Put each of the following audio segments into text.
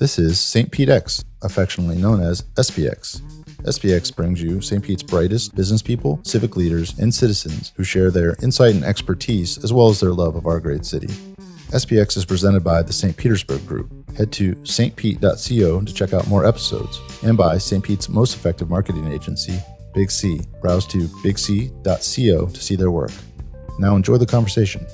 This is St. Pete X, affectionately known as SPX. SPX brings you St. Pete's brightest business people, civic leaders, and citizens who share their insight and expertise as well as their love of our great city. SPX is presented by the St. Petersburg Group. Head to stpete.co to check out more episodes, and by St. Pete's most effective marketing agency, Big C. Browse to bigc.co to see their work. Now enjoy the conversation.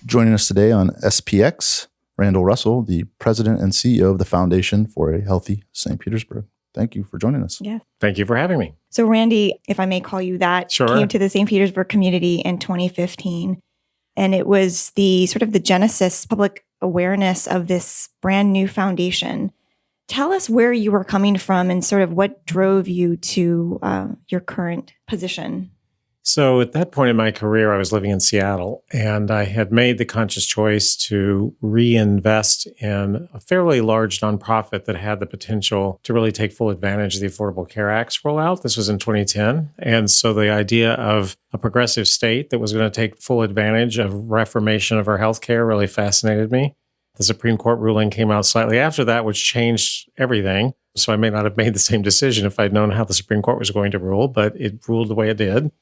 Joining us today on SPX, Randall Russell, the president and CEO of the Foundation for a Healthy St. Petersburg. Thank you for joining us. Yeah. Thank you for having me. So Randy, if I may call you that, Sure. came to the St. Petersburg community in 2015. And it was the sort of the genesis, public awareness of this brand new foundation. Tell us where you were coming from and sort of what drove you to your current position. So at that point in my career, I was living in Seattle, and I had made the conscious choice to reinvest in a fairly large nonprofit that had the potential to really take full advantage of the Affordable Care Act's rollout. This was in 2010. And so the idea of a progressive state that was going to take full advantage of reformation of our healthcare really fascinated me. The Supreme Court ruling came out slightly after that, which changed everything. So I may not have made the same decision if I'd known how the Supreme Court was going to rule, but it ruled the way it did,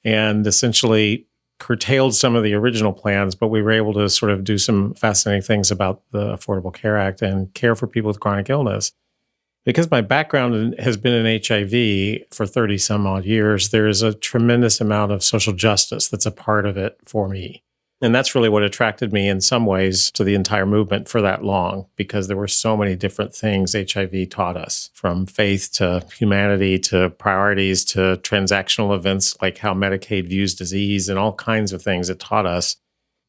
and essentially curtailed some of the original plans, but we were able to sort of do some fascinating things about the Affordable Care Act and care for people with chronic illness. Because my background has been in HIV for 30 some odd years, there is a tremendous amount of social justice that's a part of it for me. And that's really what attracted me in some ways to the entire movement for that long, because there were so many different things HIV taught us, from faith to humanity to priorities to transactional events like how Medicaid views disease and all kinds of things it taught us.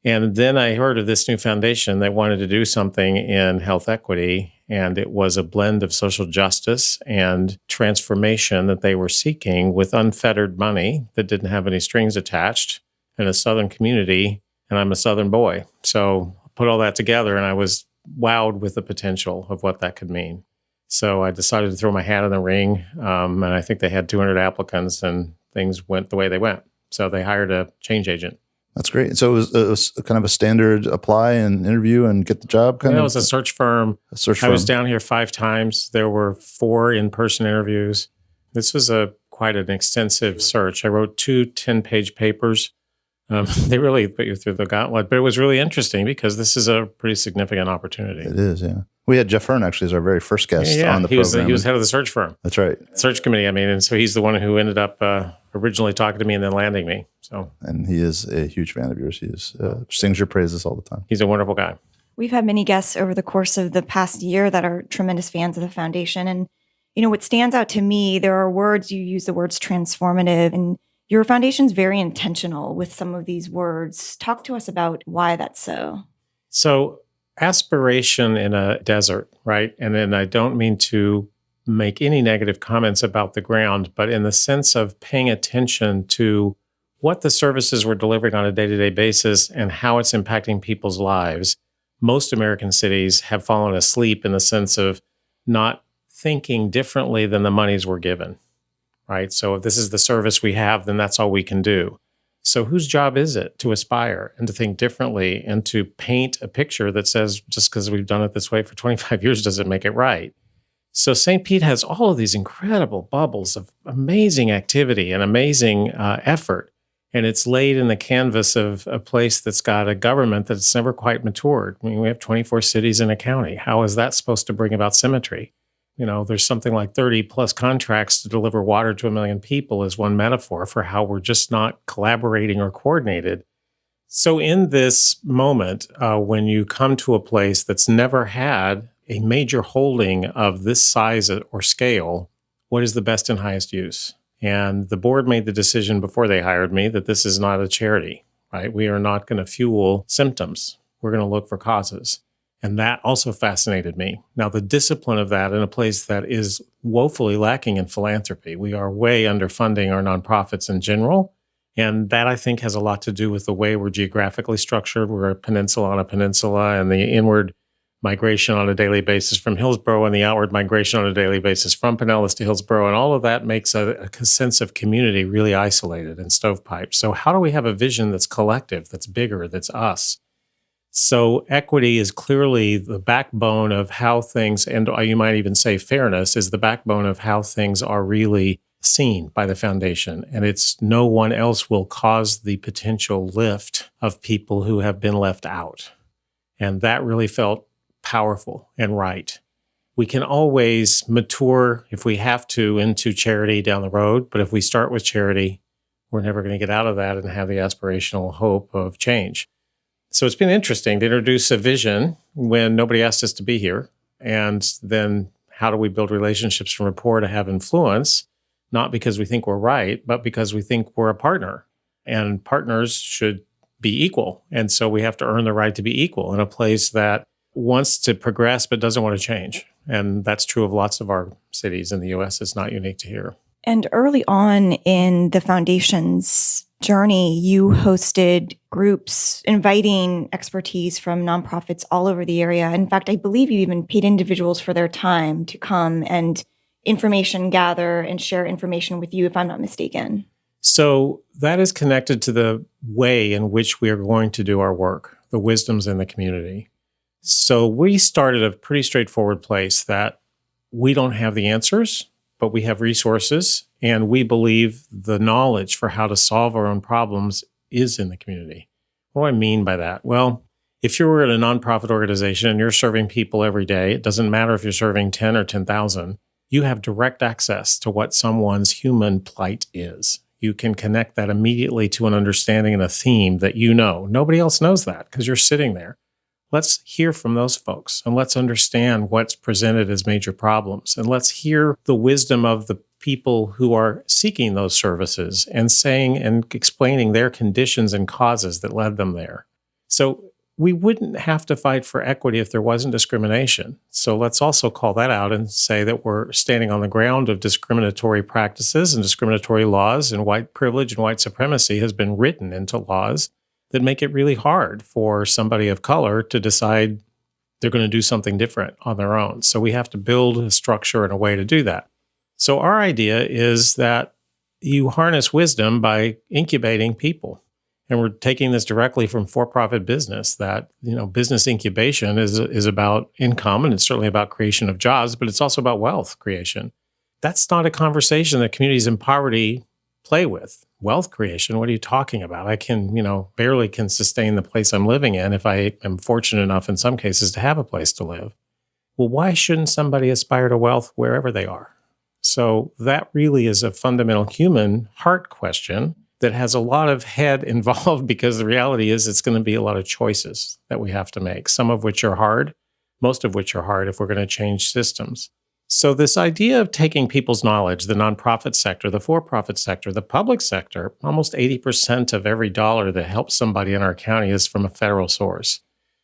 And then I heard of this new foundation that wanted to do something in health equity, and it was a blend of social justice and transformation that they were seeking with unfettered money that didn't have any strings attached in a Southern community. And I'm a Southern boy. So put all that together, and I was wowed with the potential of what that could mean. So I decided to throw my hat in the ring. And I think they had 200 applicants, and things went the way they went. So they hired a change agent. That's great. So it was kind of a standard apply and interview and get the job kind of? It was a search firm. I was down here 5 times. There were 4 in-person interviews. This was quite an extensive search. I wrote 2 10-page papers. They really put you through the gauntlet, but it was really interesting because this is a pretty significant opportunity. It is, yeah. We had Jeff Hearn actually as our very first guest on the program. He was head of the search firm. That's right. Search committee, and so he's the one who ended up originally talking to me and then landing me. And he is a huge fan of yours. He sings your praises all the time. He's a wonderful guy. We've had many guests over the course of the past year that are tremendous fans of the foundation. And, what stands out to me, there are words, you use the words transformative, and your foundation's very intentional with some of these words. Talk to us about why that's so. So, aspiration in a desert, right? And then I don't mean to make any negative comments about the ground, but in the sense of paying attention to what the services we're delivering on a day-to-day basis and how it's impacting people's lives. Most American cities have fallen asleep in the sense of not thinking differently than the monies we're given. Right? So if this is the service we have, then that's all we can do. So whose job is it to aspire and to think differently and to paint a picture that says, just because we've done it this way for 25 years doesn't make it right? So St. Pete has all of these incredible bubbles of amazing activity and amazing effort. And it's laid in the canvas of a place that's got a government that's never quite matured. We have 24 cities in a county. How is that supposed to bring about symmetry? There's something like 30 plus contracts to deliver water to 1 million people is one metaphor for how we're just not collaborating or coordinated. So in this moment, when you come to a place that's never had a major holding of this size or scale, what is the best and highest use? And the board made the decision before they hired me that this is not a charity, right? We are not going to fuel symptoms. We're going to look for causes. And that also fascinated me. Now, the discipline of that in a place that is woefully lacking in philanthropy. We are way underfunding our nonprofits in general. And that, I think, has a lot to do with the way we're geographically structured. We're a peninsula on a peninsula, and the inward migration on a daily basis from Hillsborough and the outward migration on a daily basis from Pinellas to Hillsborough. And all of that makes a sense of community really isolated and stovepiped. So how do we have a vision that's collective, that's bigger, that's us? So equity is clearly the backbone of how things, and you might even say fairness, is the backbone of how things are really seen by the foundation. And it's no one else will cause the potential lift of people who have been left out. And that really felt powerful and right. We can always mature, if we have to, into charity down the road. But if we start with charity, we're never going to get out of that and have the aspirational hope of change. So it's been interesting to introduce a vision when nobody asked us to be here. And then how do we build relationships from rapport to have influence? Not because we think we're right, but because we think we're a partner. And partners should be equal. And so we have to earn the right to be equal in a place that wants to progress but doesn't want to change. And that's true of lots of our cities in the U.S. It's not unique to here. And early on in the foundation's journey, you hosted groups inviting expertise from nonprofits all over the area. In fact, I believe you even paid individuals for their time to come and information gather and share information with you, if I'm not mistaken. So that is connected to the way in which we are going to do our work, the wisdoms in the community. So we started a pretty straightforward place that we don't have the answers, but we have resources, and we believe the knowledge for how to solve our own problems is in the community. What do I mean by that? Well, if you're at a nonprofit organization and you're serving people every day, it doesn't matter if you're serving 10 or 10,000, you have direct access to what someone's human plight is. You can connect that immediately to an understanding and a theme that you know. Nobody else knows that because you're sitting there. Let's hear from those folks and let's understand what's presented as major problems. And let's hear the wisdom of the people who are seeking those services and saying and explaining their conditions and causes that led them there. So we wouldn't have to fight for equity if there wasn't discrimination. So let's also call that out and say that we're standing on the ground of discriminatory practices and discriminatory laws, and white privilege and white supremacy has been written into laws that make it really hard for somebody of color to decide they're going to do something different on their own. So we have to build a structure and a way to do that. So our idea is that you harness wisdom by incubating people. And we're taking this directly from for-profit business, that, business incubation is about income, and it's certainly about creation of jobs, but it's also about wealth creation. That's not a conversation that communities in poverty play with. Wealth creation, what are you talking about? I can, barely can sustain the place I'm living in if I am fortunate enough in some cases to have a place to live. Well, why shouldn't somebody aspire to wealth wherever they are? So that really is a fundamental human heart question that has a lot of head involved, because the reality is it's going to be a lot of choices that we have to make, some of which are hard, most of which are hard if we're going to change systems. So this idea of taking people's knowledge, the nonprofit sector, the for-profit sector, the public sector, almost 80% of every dollar that helps somebody in our county is from a federal source.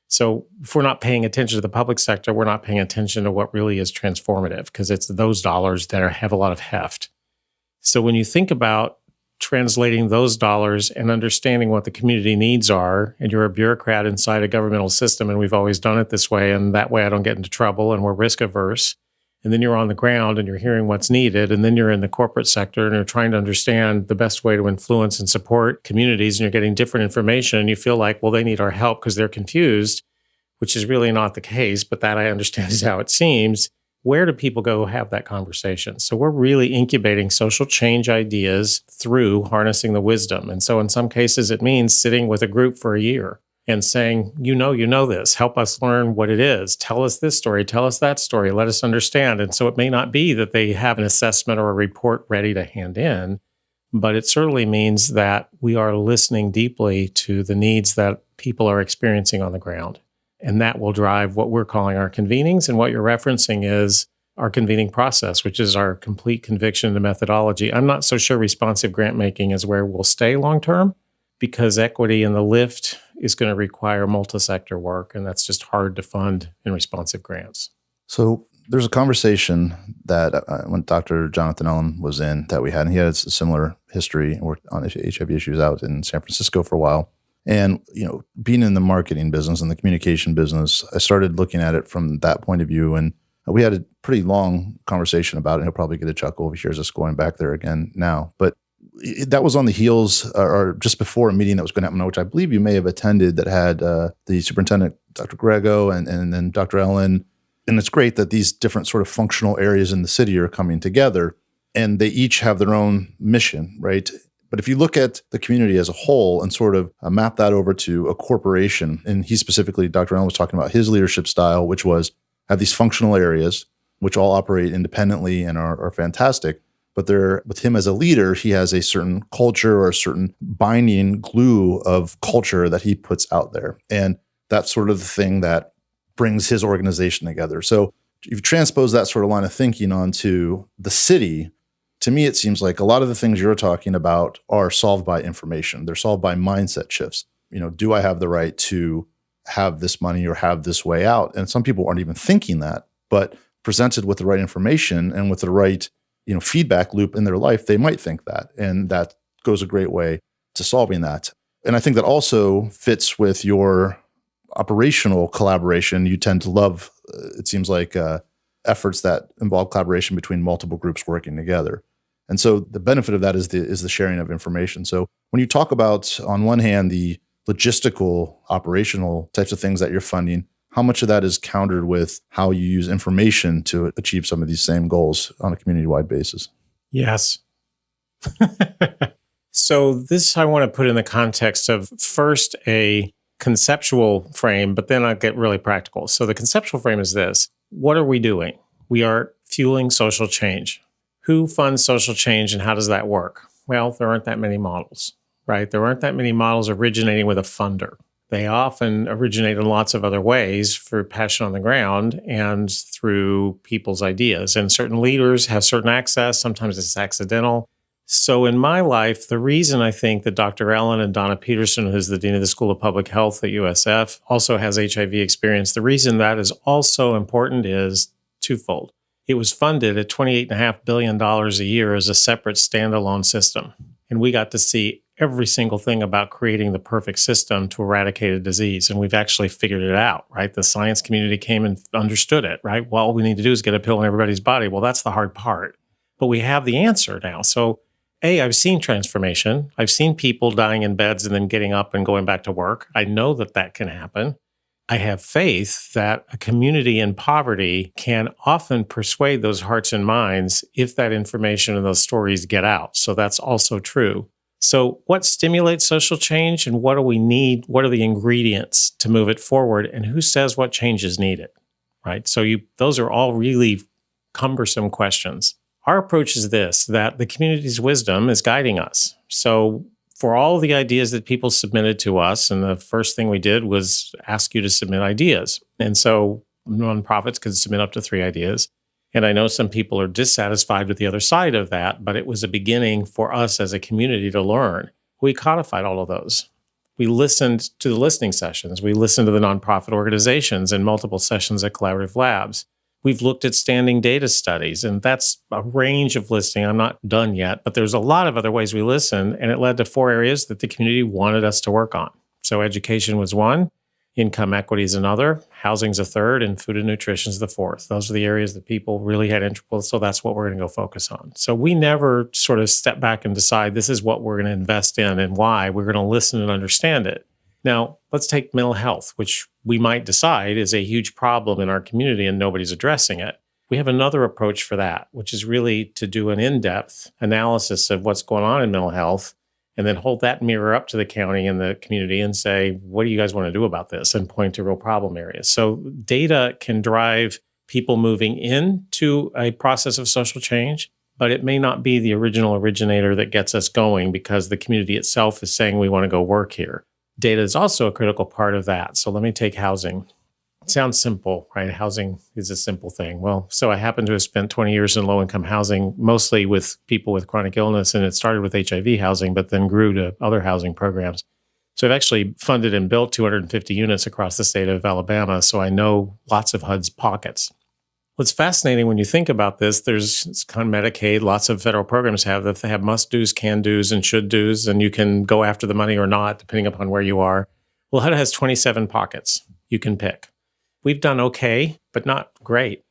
So if we're not paying attention to the public sector, we're not paying attention to what really is transformative, because it's those dollars that have a lot of heft. So when you think about translating those dollars and understanding what the community needs are, and you're a bureaucrat inside a governmental system, and we've always done it this way, and that way I don't get into trouble, and we're risk averse. And then you're on the ground and you're hearing what's needed, and then you're in the corporate sector and you're trying to understand the best way to influence and support communities, and you're getting different information, and you feel like, well, they need our help because they're confused, which is really not the case, but that I understand is how it seems. Where do people go have that conversation? So we're really incubating social change ideas through harnessing the wisdom. And so in some cases, it means sitting with a group for a year and saying, you know this, help us learn what it is. Tell us this story, tell us that story, let us understand. And so it may not be that they have an assessment or a report ready to hand in, but it certainly means that we are listening deeply to the needs that people are experiencing on the ground. And that will drive what we're calling our convenings. And what you're referencing is our convening process, which is our complete conviction into methodology. I'm not so sure responsive grant making is where we'll stay long-term, because equity in the lift is going to require multi-sector work, and that's just hard to fund in responsive grants. So there's a conversation that when Dr. Jonathan Ellen was in that we had, and he had a similar history and worked on HIV issues out in San Francisco for a while. And, being in the marketing business and the communication business, I started looking at it from that point of view. And we had a pretty long conversation about it. He'll probably get a chuckle if he hears us going back there again now. But that was on the heels or just before a meeting that was going to happen, which I believe you may have attended, that had the superintendent, Dr. Grego, and then Dr. Ellen. And it's great that these different sort of functional areas in the city are coming together, and they each have their own mission, right? But if you look at the community as a whole and sort of map that over to a corporation, and he specifically, Dr. Allen was talking about his leadership style, which was have these functional areas, which all operate independently and are fantastic. But with him as a leader, he has a certain culture or a certain binding glue of culture that he puts out there. And that's sort of the thing that brings his organization together. So if you transpose that sort of line of thinking onto the city, to me, it seems like a lot of the things you're talking about are solved by information. They're solved by mindset shifts. Do I have the right to have this money or have this way out? And some people aren't even thinking that, but presented with the right information and with the right feedback loop in their life, they might think that. And that goes a great way to solving that. And I think that also fits with your operational collaboration. You tend to love, it seems like, efforts that involve collaboration between multiple groups working together. And so the benefit of that is the sharing of information. So when you talk about, on one hand, the logistical, operational types of things that you're funding, how much of that is countered with how you use information to achieve some of these same goals on a community-wide basis? Yes. So this I want to put in the context of first a conceptual frame, but then I'll get really practical. So the conceptual frame is this. What are we doing? We are fueling social change. Who funds social change and how does that work? Well, there aren't that many models, right? There aren't that many models originating with a funder. They often originate in lots of other ways through passion on the ground and through people's ideas. And certain leaders have certain access. Sometimes it's accidental. So in my life, the reason I think that Dr. Ellen and Donna Peterson, who's the Dean of the School of Public Health at USF, also has HIV experience, the reason that is also important is twofold. It was funded at $28.5 billion a year as a separate standalone system. And we got to see every single thing about creating the perfect system to eradicate a disease. And we've actually figured it out, right? The science community came and understood it, right? Well, all we need to do is get a pill in everybody's body. Well, that's the hard part. But we have the answer now. So I've seen transformation. I've seen people dying in beds and then getting up and going back to work. I know that that can happen. I have faith that a community in poverty can often persuade those hearts and minds if that information and those stories get out. So that's also true. So what stimulates social change and what do we need? What are the ingredients to move it forward? And who says what change is needed, right? So those are all really cumbersome questions. Our approach is this, that the community's wisdom is guiding us. So for all of the ideas that people submitted to us, and the first thing we did was ask you to submit ideas. And so nonprofits could submit up to 3 ideas. And I know some people are dissatisfied with the other side of that, but it was a beginning for us as a community to learn. We codified all of those. We listened to the listening sessions. We listened to the nonprofit organizations and multiple sessions at collaborative labs. We've looked at standing data studies, and that's a range of listening. I'm not done yet, but there's a lot of other ways we listen, and it led to 4 areas that the community wanted us to work on. So education was one, income equity is another, housing's a third, and food and nutrition is the fourth. Those are the areas that people really had interest in, so that's what we're going to go focus on. So we never sort of step back and decide this is what we're going to invest in and why. We're going to listen and understand it. Now, let's take mental health, which we might decide is a huge problem in our community and nobody's addressing it. We have another approach for that, which is really to do an in-depth analysis of what's going on in mental health and then hold that mirror up to the county and the community and say, what do you guys want to do about this? And point to real problem areas. So data can drive people moving into a process of social change, but it may not be the original originator that gets us going because the community itself is saying we want to go work here. Data is also a critical part of that. So let me take housing. It sounds simple, right? Housing is a simple thing. Well, so I happen to have spent 20 years in low-income housing, mostly with people with chronic illness, and it started with HIV housing, but then grew to other housing programs. So I've actually funded and built 250 units across the state of Alabama, so I know lots of HUD's pockets. What's fascinating when you think about this, it's kind of Medicaid, lots of federal programs have that. They have must do's, can do's, and should do's, and you can go after the money or not, depending upon where you are. Well, HUD has 27 pockets you can pick. We've done okay, but not great.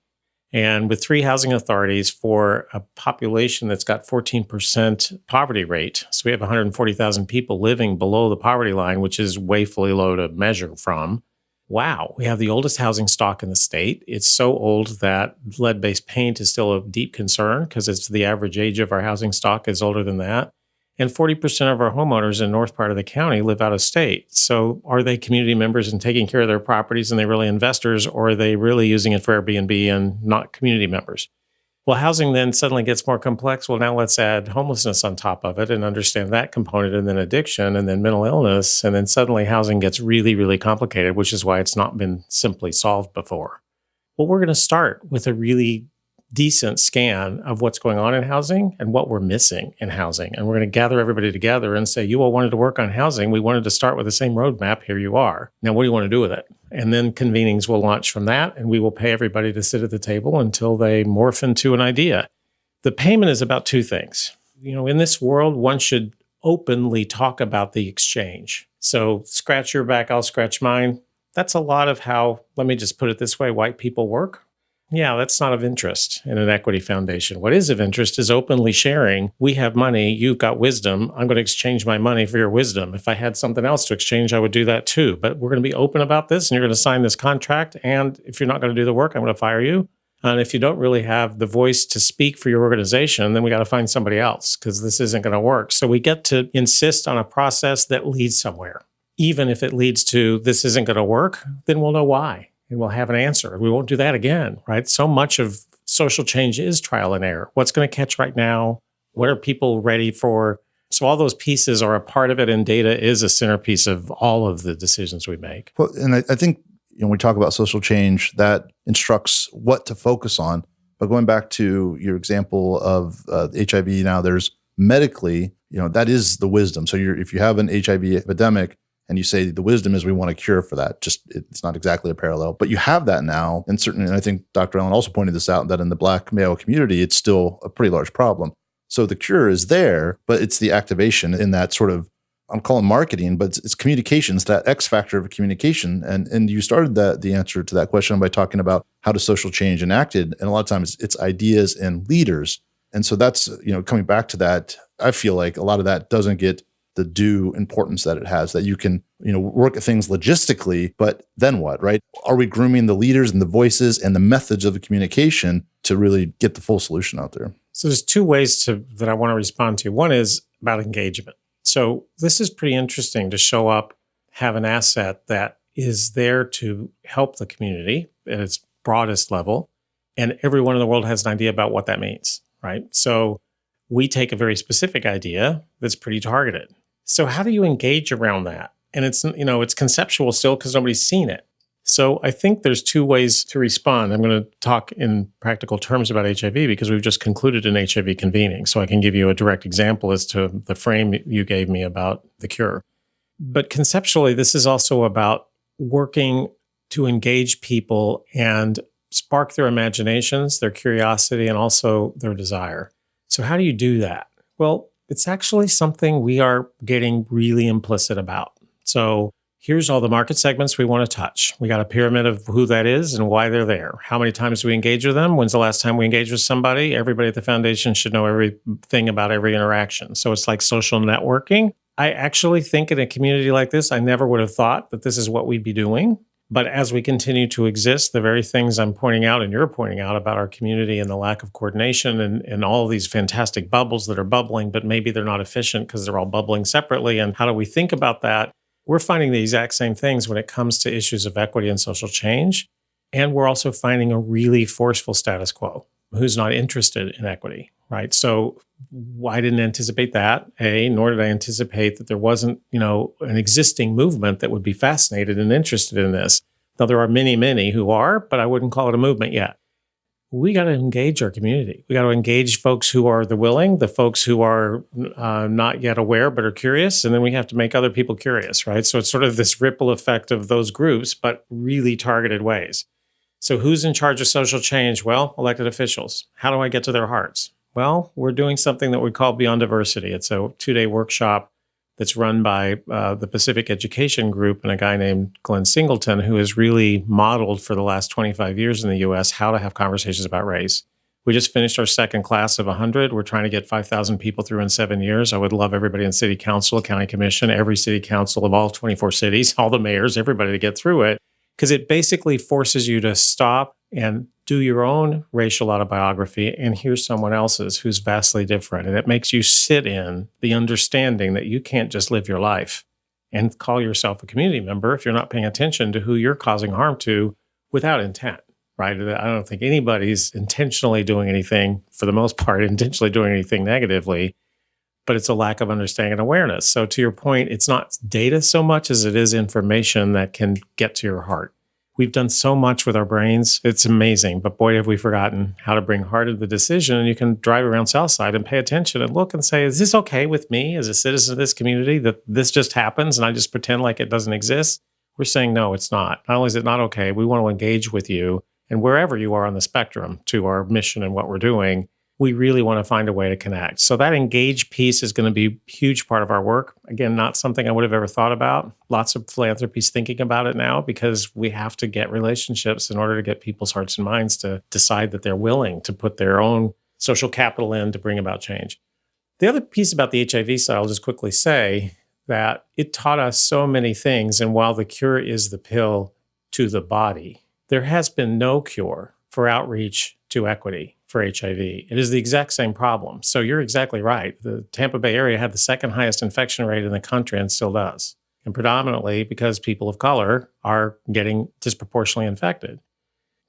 And with 3 housing authorities for a population that's got 14% poverty rate, so we have 140,000 people living below the poverty line, which is woefully low to measure from. Wow, we have the oldest housing stock in the state. It's so old that lead-based paint is still a deep concern because it's the average age of our housing stock is older than that. And 40% of our homeowners in the north part of the county live out of state. So are they community members and taking care of their properties and they're really investors, or are they really using it for Airbnb and not community members? Well, housing then suddenly gets more complex. Well, now let's add homelessness on top of it and understand that component, and then addiction, and then mental illness. And then suddenly housing gets really, really complicated, which is why it's not been simply solved before. Well, we're going to start with a really decent scan of what's going on in housing and what we're missing in housing. And we're going to gather everybody together and say, you all wanted to work on housing. We wanted to start with the same roadmap. Here you are. Now, what do you want to do with it? And then convenings will launch from that, and we will pay everybody to sit at the table until they morph into an idea. The payment is about 2 things. In this world, one should openly talk about the exchange. So scratch your back, I'll scratch mine. That's a lot of how, let me just put it this way, white people work. Yeah, that's not of interest in an equity foundation. What is of interest is openly sharing. We have money. You've got wisdom. I'm going to exchange my money for your wisdom. If I had something else to exchange, I would do that too. But we're going to be open about this, and you're going to sign this contract. And if you're not going to do the work, I'm going to fire you. And if you don't really have the voice to speak for your organization, then we got to find somebody else because this isn't going to work. So we get to insist on a process that leads somewhere. Even if it leads to this isn't going to work, then we'll know why. And we'll have an answer. We won't do that again, right? So much of social change is trial and error. What's going to catch right now? What are people ready for? So all those pieces are a part of it, and data is a centerpiece of all of the decisions we make. Well, and I think when we talk about social change, that instructs what to focus on. But going back to your example of HIV now, there's medically, that is the wisdom. So if you have an HIV epidemic, and you say the wisdom is we want a cure for that. Just it's not exactly a parallel, but you have that now. And certainly, and I think Dr. Allen also pointed this out, that in the Black male community, it's still a pretty large problem. So the cure is there, but it's the activation in that sort of, I'm calling marketing, but it's communications, that X factor of communication. And you started the answer to that question by talking about how does social change enacted. And a lot of times it's ideas and leaders. And so that's, coming back to that, I feel like a lot of that doesn't get the due importance that it has, that you can, work at things logistically, but then what, right? Are we grooming the leaders and the voices and the methods of the communication to really get the full solution out there? So there's 2 ways that I want to respond to. One is about engagement. So this is pretty interesting to show up, have an asset that is there to help the community at its broadest level. And everyone in the world has an idea about what that means, right? So we take a very specific idea that's pretty targeted. So how do you engage around that? And it's conceptual still because nobody's seen it. So I think there's 2 ways to respond. I'm going to talk in practical terms about HIV because we've just concluded an HIV convening. So I can give you a direct example as to the frame you gave me about the cure. But conceptually, this is also about working to engage people and spark their imaginations, their curiosity, and also their desire. So how do you do that? Well, it's actually something we are getting really implicit about. So here's all the market segments we want to touch. We got a pyramid of who that is and why they're there. How many times do we engage with them? When's the last time we engaged with somebody? Everybody at the foundation should know everything about every interaction. So it's like social networking. I actually think in a community like this, I never would have thought that this is what we'd be doing. But as we continue to exist, the very things I'm pointing out and you're pointing out about our community and the lack of coordination and all of these fantastic bubbles that are bubbling, but maybe they're not efficient because they're all bubbling separately. And how do we think about that? We're finding the exact same things when it comes to issues of equity and social change. And we're also finding a really forceful status quo who's not interested in equity, right? So I didn't anticipate that, nor did I anticipate that there wasn't, an existing movement that would be fascinated and interested in this. Now, there are many, many who are, but I wouldn't call it a movement yet. We got to engage our community. We got to engage folks who are the willing, the folks who are not yet aware but are curious, and then we have to make other people curious, right? So it's sort of this ripple effect of those groups, but really targeted ways. So who's in charge of social change? Well, elected officials. How do I get to their hearts? Well, we're doing something that we call Beyond Diversity. It's a 2-day workshop that's run by the Pacific Education Group and a guy named Glenn Singleton, who has really modeled for the last 25 years in the U.S. how to have conversations about race. We just finished our second class of 100. We're trying to get 5,000 people through in 7 years. I would love everybody in city council, county commission, every city council of all 24 cities, all the mayors, everybody to get through it, because it basically forces you to stop and do your own racial autobiography and hear someone else's who's vastly different. And it makes you sit in the understanding that you can't just live your life and call yourself a community member if you're not paying attention to who you're causing harm to without intent, right? I don't think anybody's intentionally doing anything, for the most part, intentionally doing anything negatively, but it's a lack of understanding and awareness. So to your point, it's not data so much as it is information that can get to your heart. We've done so much with our brains. It's amazing. But boy, have we forgotten how to bring heart into the decision. And you can drive around Southside and pay attention and look and say, is this okay with me as a citizen of this community that this just happens and I just pretend like it doesn't exist? We're saying, no, it's not. Not only is it not okay, we want to engage with you. And wherever you are on the spectrum to our mission and what we're doing, we really want to find a way to connect. So that engage piece is going to be a huge part of our work. Again, not something I would have ever thought about. Lots of philanthropies thinking about it now because we have to get relationships in order to get people's hearts and minds to decide that they're willing to put their own social capital in to bring about change. The other piece about the HIV side, I'll just quickly say that it taught us so many things. And while the cure is the pill to the body, there has been no cure for outreach to equity for HIV. It is the exact same problem. So you're exactly right. The Tampa Bay area had the second highest infection rate in the country and still does. And predominantly because people of color are getting disproportionately infected.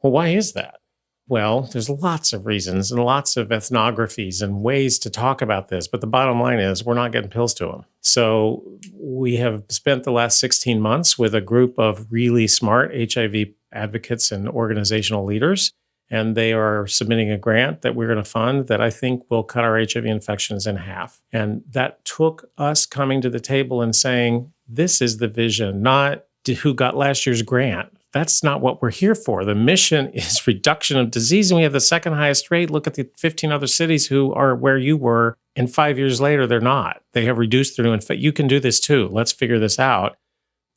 Well, why is that? Well, there's lots of reasons and lots of ethnographies and ways to talk about this. But the bottom line is we're not getting pills to them. So we have spent the last 16 months with a group of really smart HIV advocates and organizational leaders. And they are submitting a grant that we're going to fund that I think will cut our HIV infections in half. And that took us coming to the table and saying, this is the vision, not who got last year's grant. That's not what we're here for. The mission is reduction of disease. And we have the second highest rate. Look at the 15 other cities who are where you were. And 5 years later, they're not. They have reduced their new infection. You can do this too. Let's figure this out.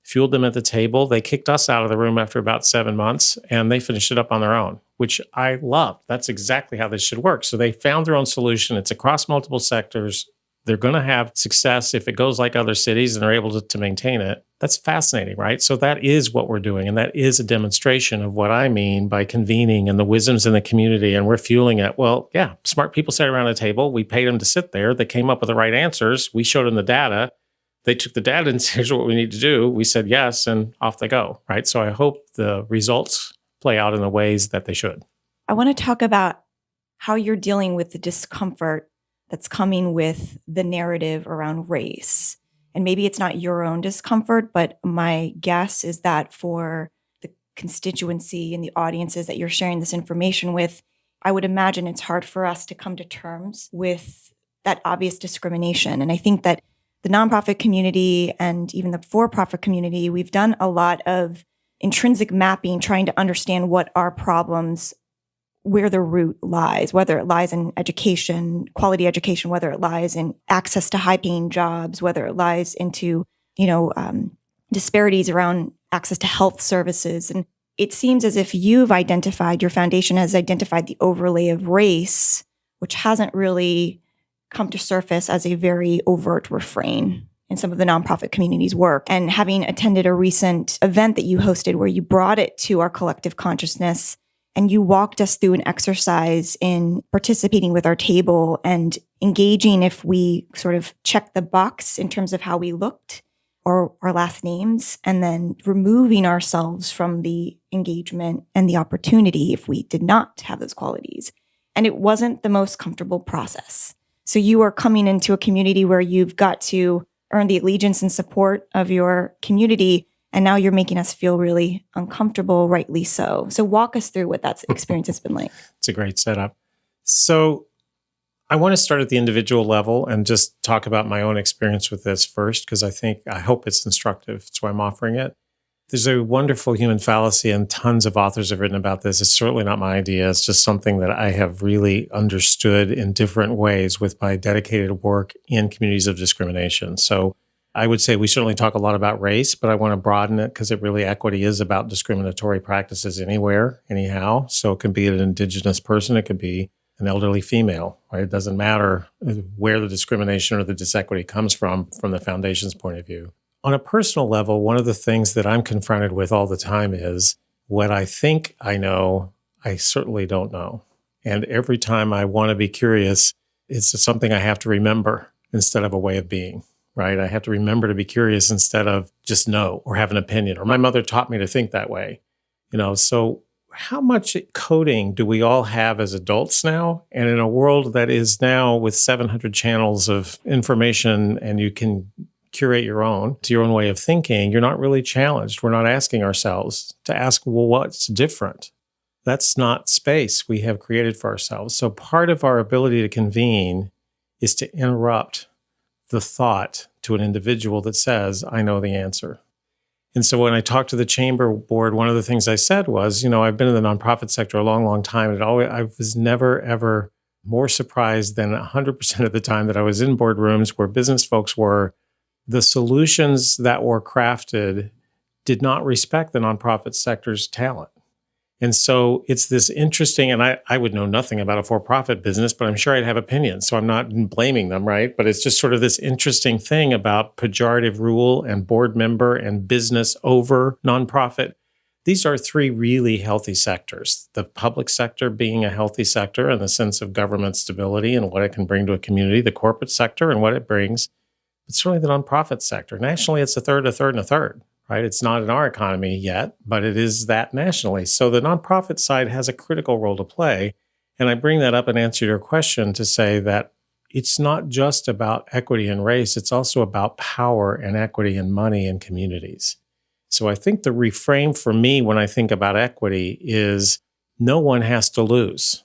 Fueled them at the table. They kicked us out of the room after about 7 months, and they finished it up on their own, which I love. That's exactly how this should work. So they found their own solution. It's across multiple sectors. They're going to have success if it goes like other cities and they're able to maintain it. That's fascinating, right? So that is what we're doing. And that is a demonstration of what I mean by convening and the wisdoms in the community. And we're fueling it. Well, yeah, smart people sat around a table. We paid them to sit there. They came up with the right answers. We showed them the data. They took the data and said, here's what we need to do. We said yes, and off they go, right? So I hope the results play out in the ways that they should. I want to talk about how you're dealing with the discomfort that's coming with the narrative around race. And maybe it's not your own discomfort, but my guess is that for the constituency and the audiences that you're sharing this information with, I would imagine it's hard for us to come to terms with that obvious discrimination. And I think that the nonprofit community and even the for-profit community, we've done a lot of intrinsic mapping, trying to understand what our problems, where the root lies, whether it lies in education, quality education, whether it lies in access to high-paying jobs, whether it lies into, disparities around access to health services. And it seems as if your foundation has identified the overlay of race, which hasn't really come to surface as a very overt refrain in some of the nonprofit community's work. And having attended a recent event that you hosted where you brought it to our collective consciousness and you walked us through an exercise in participating with our table and engaging if we sort of checked the box in terms of how we looked or our last names, and then removing ourselves from the engagement and the opportunity if we did not have those qualities. And it wasn't the most comfortable process. So you are coming into a community where you've got to earn the allegiance and support of your community. And now you're making us feel really uncomfortable, rightly so. So walk us through what that experience has been like. It's a great setup. So I want to start at the individual level and just talk about my own experience with this first, because I hope it's instructive. That's why I'm offering it. There's a wonderful human fallacy, and tons of authors have written about this. It's certainly not my idea. It's just something that I have really understood in different ways with my dedicated work in communities of discrimination. So I would say we certainly talk a lot about race, but I want to broaden it because equity is about discriminatory practices anywhere, anyhow. So it can be an indigenous person, it could be an elderly female, right? It doesn't matter where the discrimination or the disequity comes from the foundation's point of view. On a personal level, one of the things that I'm confronted with all the time is what I think I know, I certainly don't know. And every time I want to be curious, it's something I have to remember instead of a way of being, right? I have to remember to be curious instead of just know or have an opinion. Or my mother taught me to think that way, So how much coding do we all have as adults now? And in a world that is now with 700 channels of information, and you can curate your own way of thinking, you're not really challenged. We're not asking ourselves to ask, well, what's different? That's not space we have created for ourselves. So part of our ability to convene is to interrupt the thought to an individual that says, I know the answer. And so when I talked to the chamber board, one of the things I said was, I've been in the nonprofit sector a long, long time, and I was never, ever more surprised than 100% of the time that I was in boardrooms where business folks were. The solutions that were crafted did not respect the nonprofit sector's talent. And so it's this interesting, and I would know nothing about a for-profit business, but I'm sure I'd have opinions, so I'm not blaming them, right? But it's just sort of this interesting thing about pejorative rule and board member and business over nonprofit. These are three really healthy sectors. The public sector being a healthy sector in the sense of government stability and what it can bring to a community, the corporate sector and what it brings. It's really the nonprofit sector. Nationally, it's a third, and a third, right? It's not in our economy yet, but it is that nationally. So the nonprofit side has a critical role to play. And I bring that up and answer your question to say that it's not just about equity and race. It's also about power and equity and money in communities. So I think the reframe for me when I think about equity is no one has to lose.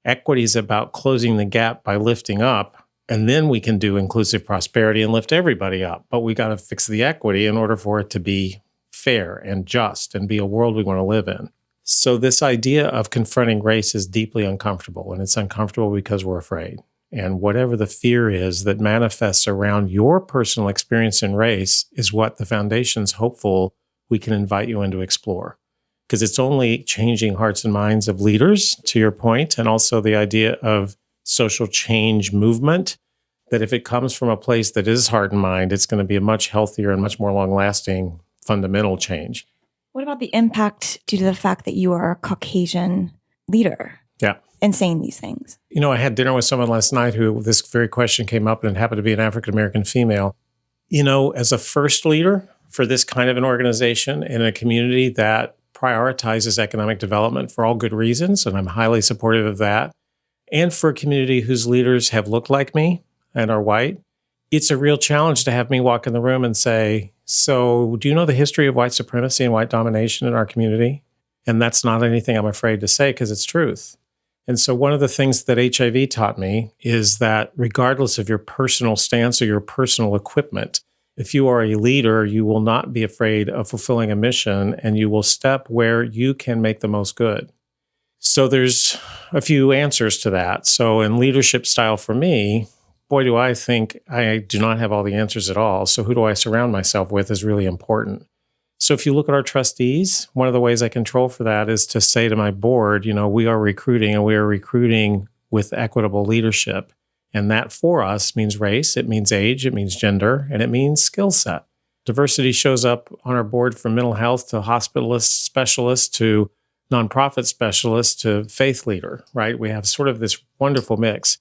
Equity is about closing the gap by lifting up. And then we can do inclusive prosperity and lift everybody up. But we got to fix the equity in order for it to be fair and just and be a world we want to live in. So this idea of confronting race is deeply uncomfortable. And it's uncomfortable because we're afraid. And whatever the fear is that manifests around your personal experience in race is what the foundation's hopeful we can invite you in to explore. Because it's only changing hearts and minds of leaders, to your point, and also the idea of social change movement, that if it comes from a place that is heart and mind, it's going to be a much healthier and much more long-lasting fundamental change. What about the impact due to the fact that you are a Caucasian leader? Yeah. And saying these things? I had dinner with someone last night who this very question came up, and it happened to be an African-American female. As a first leader for this kind of an organization in a community that prioritizes economic development for all good reasons, and I'm highly supportive of that, and for a community whose leaders have looked like me and are white, it's a real challenge to have me walk in the room and say, so do you know the history of white supremacy and white domination in our community? And that's not anything I'm afraid to say because it's truth. And so one of the things that HIV taught me is that regardless of your personal stance or your personal equipment, if you are a leader, you will not be afraid of fulfilling a mission, and you will step where you can make the most good. So there's a few answers to that. So in leadership style for me, boy, do I think I do not have all the answers at all. So who do I surround myself with is really important. So if you look at our trustees, one of the ways I control for that is to say to my board, we are recruiting, and we are recruiting with equitable leadership. And that for us means race, it means age, it means gender, and it means skill set. Diversity shows up on our board from mental health to hospitalist specialists to nonprofit specialist to faith leader, right? We have sort of this wonderful mix.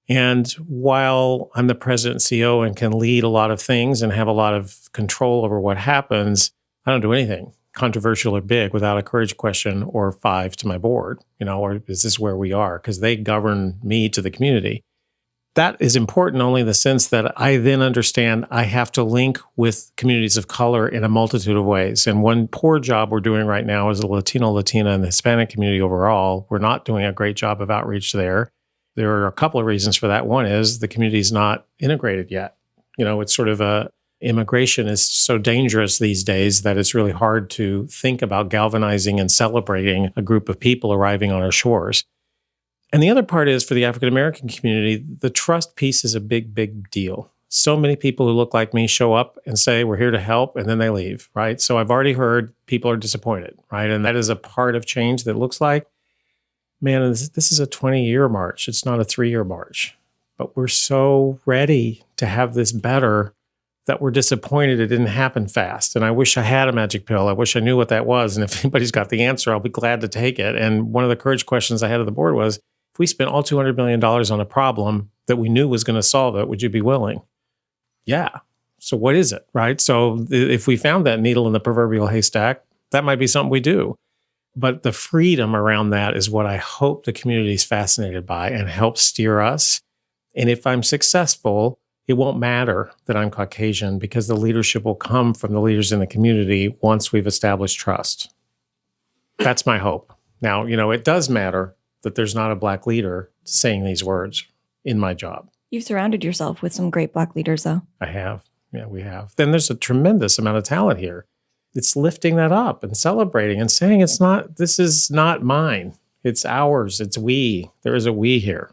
And while I'm the president and CEO and can lead a lot of things and have a lot of control over what happens, I don't do anything controversial or big without a courage question or 5 to my board, or is this where we are? Because they govern me to the community. That is important only in the sense that I then understand I have to link with communities of color in a multitude of ways. And one poor job we're doing right now is the Latino, Latina, and the Hispanic community overall. We're not doing a great job of outreach there. There are a couple of reasons for that. One is the community is not integrated yet. It's sort of Immigration is so dangerous these days that it's really hard to think about galvanizing and celebrating a group of people arriving on our shores. And the other part is for the African American community, the trust piece is a big, big deal. So many people who look like me show up and say, we're here to help, and then they leave, right? So I've already heard people are disappointed, right? And that is a part of change that looks like, man, this is a 20-year march. It's not a 3-year march. But we're so ready to have this better that we're disappointed it didn't happen fast. And I wish I had a magic pill. I wish I knew what that was. And if anybody's got the answer, I'll be glad to take it. And one of the courage questions I had of the board was, if we spent all $200 million on a problem that we knew was going to solve it, would you be willing? Yeah. So what is it, right? So if we found that needle in the proverbial haystack, that might be something we do. But the freedom around that is what I hope the community is fascinated by and helps steer us. And if I'm successful, it won't matter that I'm Caucasian because the leadership will come from the leaders in the community once we've established trust. That's my hope. Now, it does matter that there's not a Black leader saying these words in my job. You've surrounded yourself with some great Black leaders, though. I have. Yeah, we have. Then there's a tremendous amount of talent here. It's lifting that up and celebrating and saying this is not mine. It's ours. It's we. There is a we here.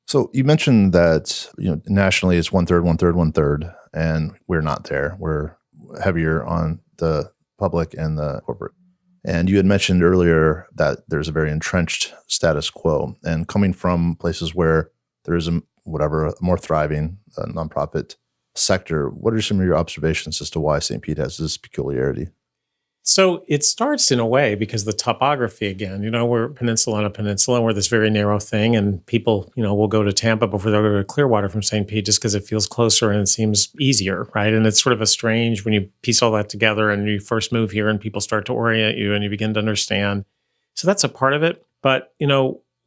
So you mentioned that, nationally it's 1/3, 1/3, 1/3, and we're not there. We're heavier on the public and the corporate. And you had mentioned earlier that there's a very entrenched status quo. And coming from places where there is a more thriving nonprofit sector, what are some of your observations as to why St. Pete has this peculiarity? So it starts in a way because the topography, again, we're peninsula on a peninsula, and we're this very narrow thing, and people, will go to Tampa before they'll go to Clearwater from St. Pete just because it feels closer and it seems easier, right? And it's sort of a strange when you piece all that together and you first move here and people start to orient you and you begin to understand. So that's a part of it. But,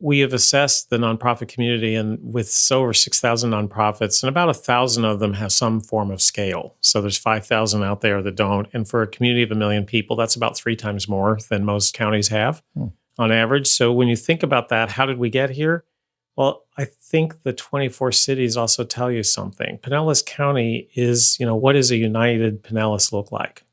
we have assessed the nonprofit community, and with over 6,000 nonprofits, and about 1,000 of them have some form of scale. So there's 5,000 out there that don't. And for a community of 1 million people, that's about 3 times more than most counties have on average. So when you think about that, how did we get here? Well, I think the 24 cities also tell you something. Pinellas County is, what does a united Pinellas look like?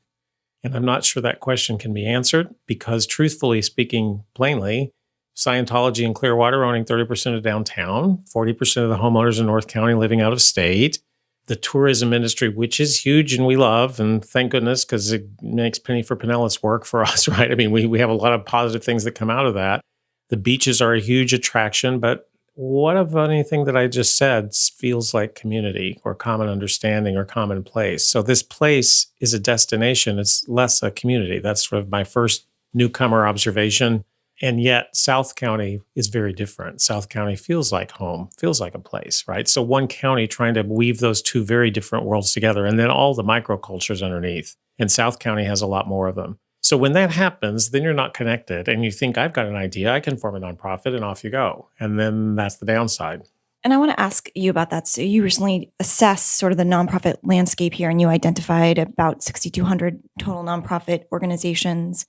And I'm not sure that question can be answered because, truthfully speaking, plainly, Scientology and Clearwater owning 30% of downtown, 40% of the homeowners in North County living out of state, the tourism industry, which is huge and we love, and thank goodness because it makes penny for Pinellas work for us, right? I mean, we have a lot of positive things that come out of that. The beaches are a huge attraction, but what of anything that I just said feels like community or common understanding or common place? So this place is a destination. It's less a community. That's sort of my first newcomer observation. And yet South County is very different. South County feels like home, feels like a place, right? So one county trying to weave those two very different worlds together, and then all the microcultures underneath. And South County has a lot more of them. So when that happens, then you're not connected and you think, I've got an idea, I can form a nonprofit, and off you go. And then that's the downside. And I want to ask you about that. So you recently assessed sort of the nonprofit landscape here, and you identified about 6,200 total nonprofit organizations.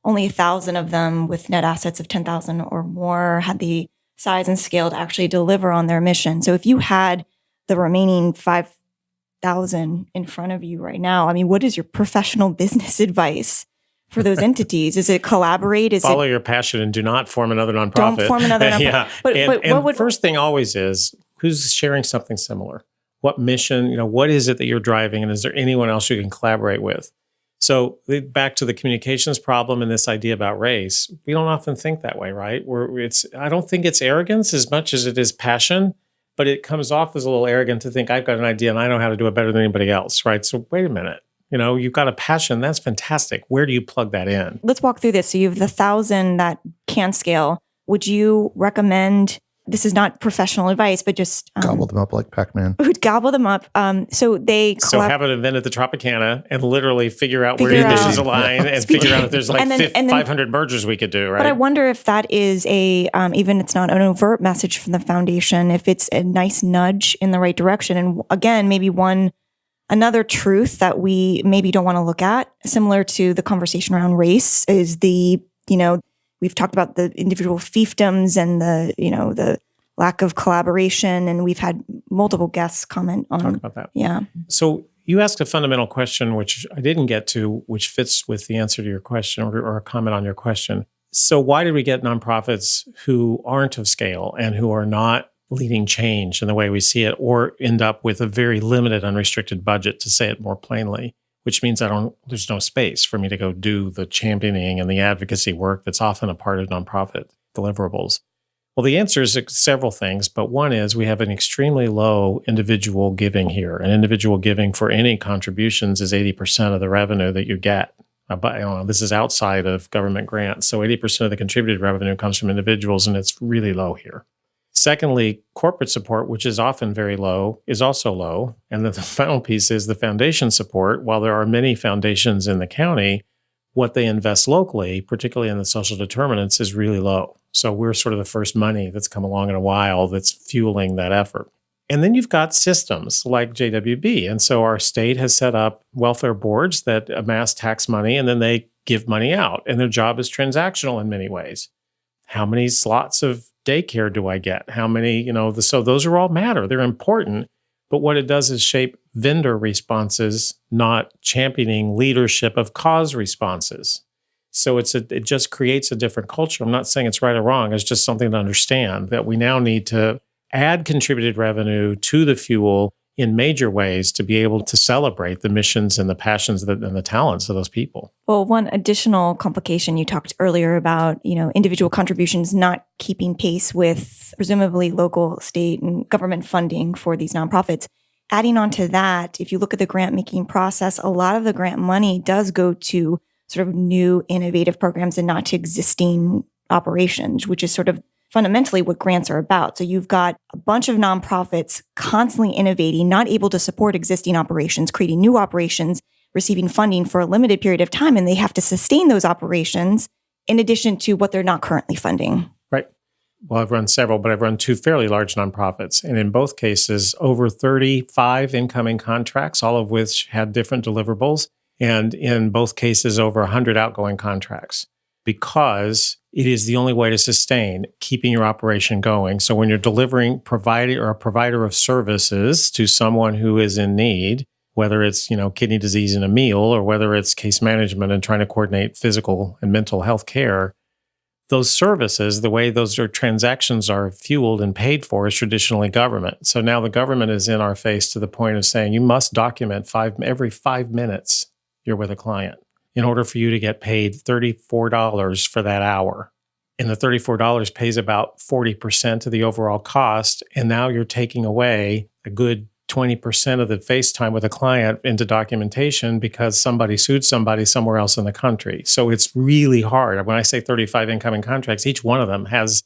Only 1,000 of them with net assets of 10,000 or more had the size and scale to actually deliver on their mission. So if you had the remaining 5,000 in front of you right now, I mean, what is your professional business advice for those entities? Is it collaborate? Follow your passion and do not form another nonprofit. Don't form another nonprofit. Yeah. But what would... First thing always is, who's sharing something similar? What mission, what is it that you're driving? And is there anyone else you can collaborate with? So back to the communications problem and this idea about race, we don't often think that way, right? I don't think it's arrogance as much as it is passion, but it comes off as a little arrogant to think I've got an idea and I know how to do it better than anybody else, right? So wait a minute, you've got a passion, that's fantastic. Where do you plug that in? Let's walk through this. So you have the 1,000 that can scale. Would you recommend, this is not professional advice, but just... gobble them up like Pac-Man. Would gobble them up. So have an event at the Tropicana and literally figure out where your missions align and figure out if there's 500 mergers we could do, right? But I wonder if that is even it's not an overt message from the foundation, if it's a nice nudge in the right direction. And again, maybe another truth that we maybe don't want to look at, similar to the conversation around race, is we've talked about the individual fiefdoms and the lack of collaboration, and we've had multiple guests comment on talk about that. Yeah. So you asked a fundamental question, which I didn't get to, which fits with the answer to your question or a comment on your question. So why did we get nonprofits who aren't of scale and who are not leading change in the way we see it, or end up with a very limited, unrestricted budget, to say it more plainly, which means there's no space for me to go do the championing and the advocacy work that's often a part of nonprofit deliverables? Well, the answer is several things, but one is we have an extremely low individual giving here. And individual giving for any contributions is 80% of the revenue that you get. But this is outside of government grants. So 80% of the contributed revenue comes from individuals, and it's really low here. Secondly, corporate support, which is often very low, is also low. And then the final piece is the foundation support. While there are many foundations in the county, what they invest locally, particularly in the social determinants, is really low. So we're sort of the first money that's come along in a while that's fueling that effort. And then you've got systems like JWB. And so our state has set up welfare boards that amass tax money, and then they give money out. And their job is transactional in many ways. How many slots of daycare do I get? How many, so those are all matter. They're important. But what it does is shape vendor responses, not championing leadership of cause responses. So it just creates a different culture. I'm not saying it's right or wrong. It's just something to understand that we now need to add contributed revenue to the fuel in major ways to be able to celebrate the missions and the passions and the talents of those people. Well, one additional complication, you talked earlier about, individual contributions not keeping pace with presumably local, state, and government funding for these nonprofits. Adding on to that, if you look at the grant making process, a lot of the grant money does go to sort of new innovative programs and not to existing operations, which is sort of fundamentally what grants are about. So you've got a bunch of nonprofits constantly innovating, not able to support existing operations, creating new operations, receiving funding for a limited period of time, and they have to sustain those operations in addition to what they're not currently funding. Right. Well, I've run several, but I've run two fairly large nonprofits. And in both cases, over 35 incoming contracts, all of which had different deliverables. And in both cases, over 100 outgoing contracts, because it is the only way to sustain keeping your operation going. So when you're delivering a provider of services to someone who is in need, whether it's, kidney disease in a meal or whether it's case management and trying to coordinate physical and mental health care, those services, the way those transactions are fueled and paid for is traditionally government. So now the government is in our face to the point of saying you must document every 5 minutes you're with a client in order for you to get paid $34 for that hour. And the $34 pays about 40% of the overall cost. And now you're taking away a good 20% of the face time with a client into documentation because somebody sued somebody somewhere else in the country. So it's really hard. When I say 35 incoming contracts, each one of them has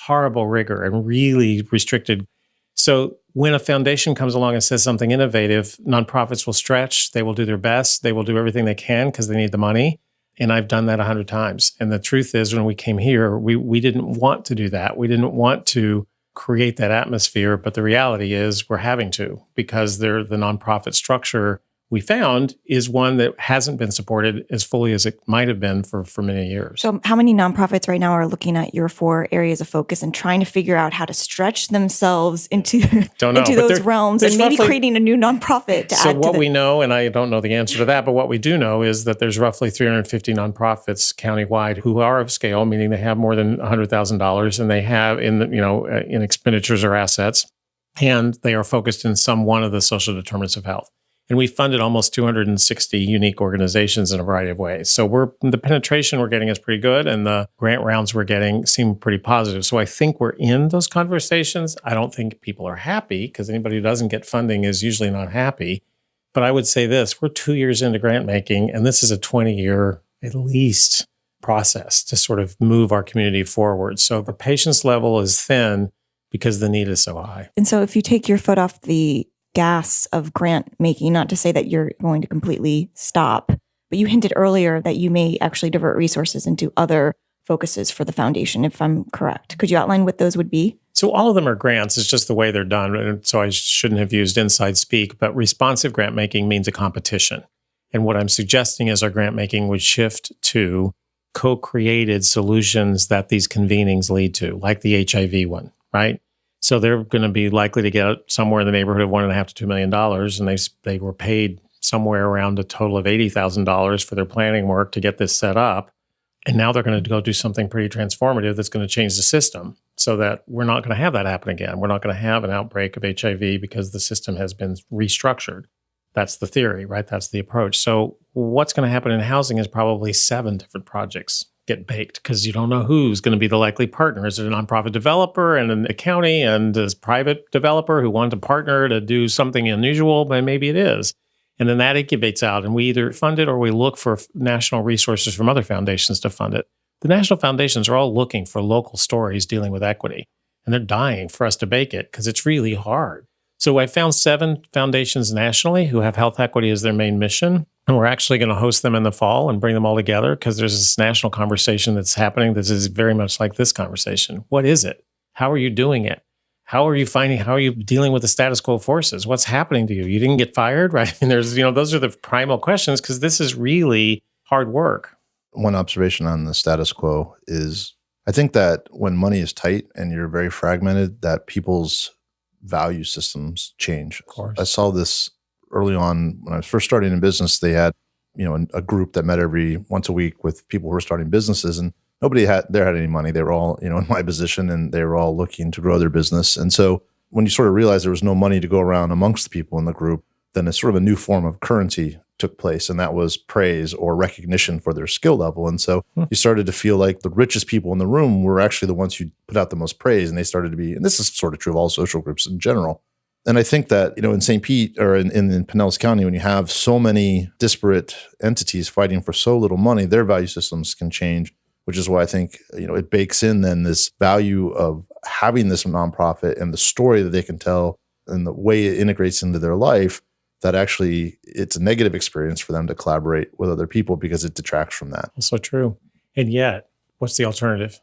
horrible rigor and really restricted. So when a foundation comes along and says something innovative, nonprofits will stretch, they will do their best, they will do everything they can because they need the money. And I've done that 100 times. And the truth is, when we came here, we didn't want to do that. We didn't want to create that atmosphere. But the reality is we're having to, because the nonprofit structure we found is one that hasn't been supported as fully as it might have been for many years. So how many nonprofits right now are looking at your 4 areas of focus and trying to figure out how to stretch themselves into those realms and maybe creating a new nonprofit to add to So what we know, and I don't know the answer to that, but what we do know is that there's roughly 350 nonprofits countywide who are of scale, meaning they have more than $100,000 and they have in expenditures or assets, and they are focused in some one of the social determinants of health. And we funded almost 260 unique organizations in a variety of ways. So the penetration we're getting is pretty good, and the grant rounds we're getting seem pretty positive. So I think we're in those conversations. I don't think people are happy, because anybody who doesn't get funding is usually not happy. But I would say this, we're 2 years into grant making, and this is a 20-year, at least, process to sort of move our community forward. So the patience level is thin because the need is so high. And so if you take your foot off the gas of grant making, not to say that you're going to completely stop, but you hinted earlier that you may actually divert resources into other focuses for the foundation, if I'm correct. Could you outline what those would be? So all of them are grants. It's just the way they're done. And so I shouldn't have used inside speak, but responsive grant making means a competition. And what I'm suggesting is our grant making would shift to co-created solutions that these convenings lead to, like the HIV one, right? So they're going to be likely to get somewhere in the neighborhood of $1.5 to $2 million, and they were paid somewhere around a total of $80,000 for their planning work to get this set up. And now they're going to go do something pretty transformative that's going to change the system so that we're not going to have that happen again. We're not going to have an outbreak of HIV because the system has been restructured. That's the theory, right? That's the approach. So what's going to happen in housing is probably 7 different projects get baked because you don't know who's going to be the likely partner. Is it a nonprofit developer and a county and a private developer who want to partner to do something unusual? But maybe it is. And then that incubates out and we either fund it or we look for national resources from other foundations to fund it. The national foundations are all looking for local stories dealing with equity, and they're dying for us to bake it because it's really hard. So I found 7 foundations nationally who have health equity as their main mission. And we're actually going to host them in the fall and bring them all together because there's this national conversation that's happening that is very much like this conversation. What is it? How are you doing it? How are you dealing with the status quo forces? What's happening to you? You didn't get fired, right? I mean, those are the primal questions because this is really hard work. One observation on the status quo is I think that when money is tight and you're very fragmented, that people's value systems change. Of course. I saw this early on when I was first starting in business. They had, a group that met every once a week with people who were starting businesses, and nobody had any money. They were all, in my position, and they were all looking to grow their business. And so when you sort of realize there was no money to go around amongst the people in the group, then a sort of a new form of currency took place, and that was praise or recognition for their skill level. And so you started to feel like the richest people in the room were actually the ones who put out the most praise, and they started to be, and this is sort of true of all social groups in general. And I think that, in St. Pete or in Pinellas County, when you have so many disparate entities fighting for so little money, their value systems can change, which is why I think, it bakes in then this value of having this nonprofit and the story that they can tell and the way it integrates into their life, that actually it's a negative experience for them to collaborate with other people because it detracts from that. That's so true. And yet, what's the alternative?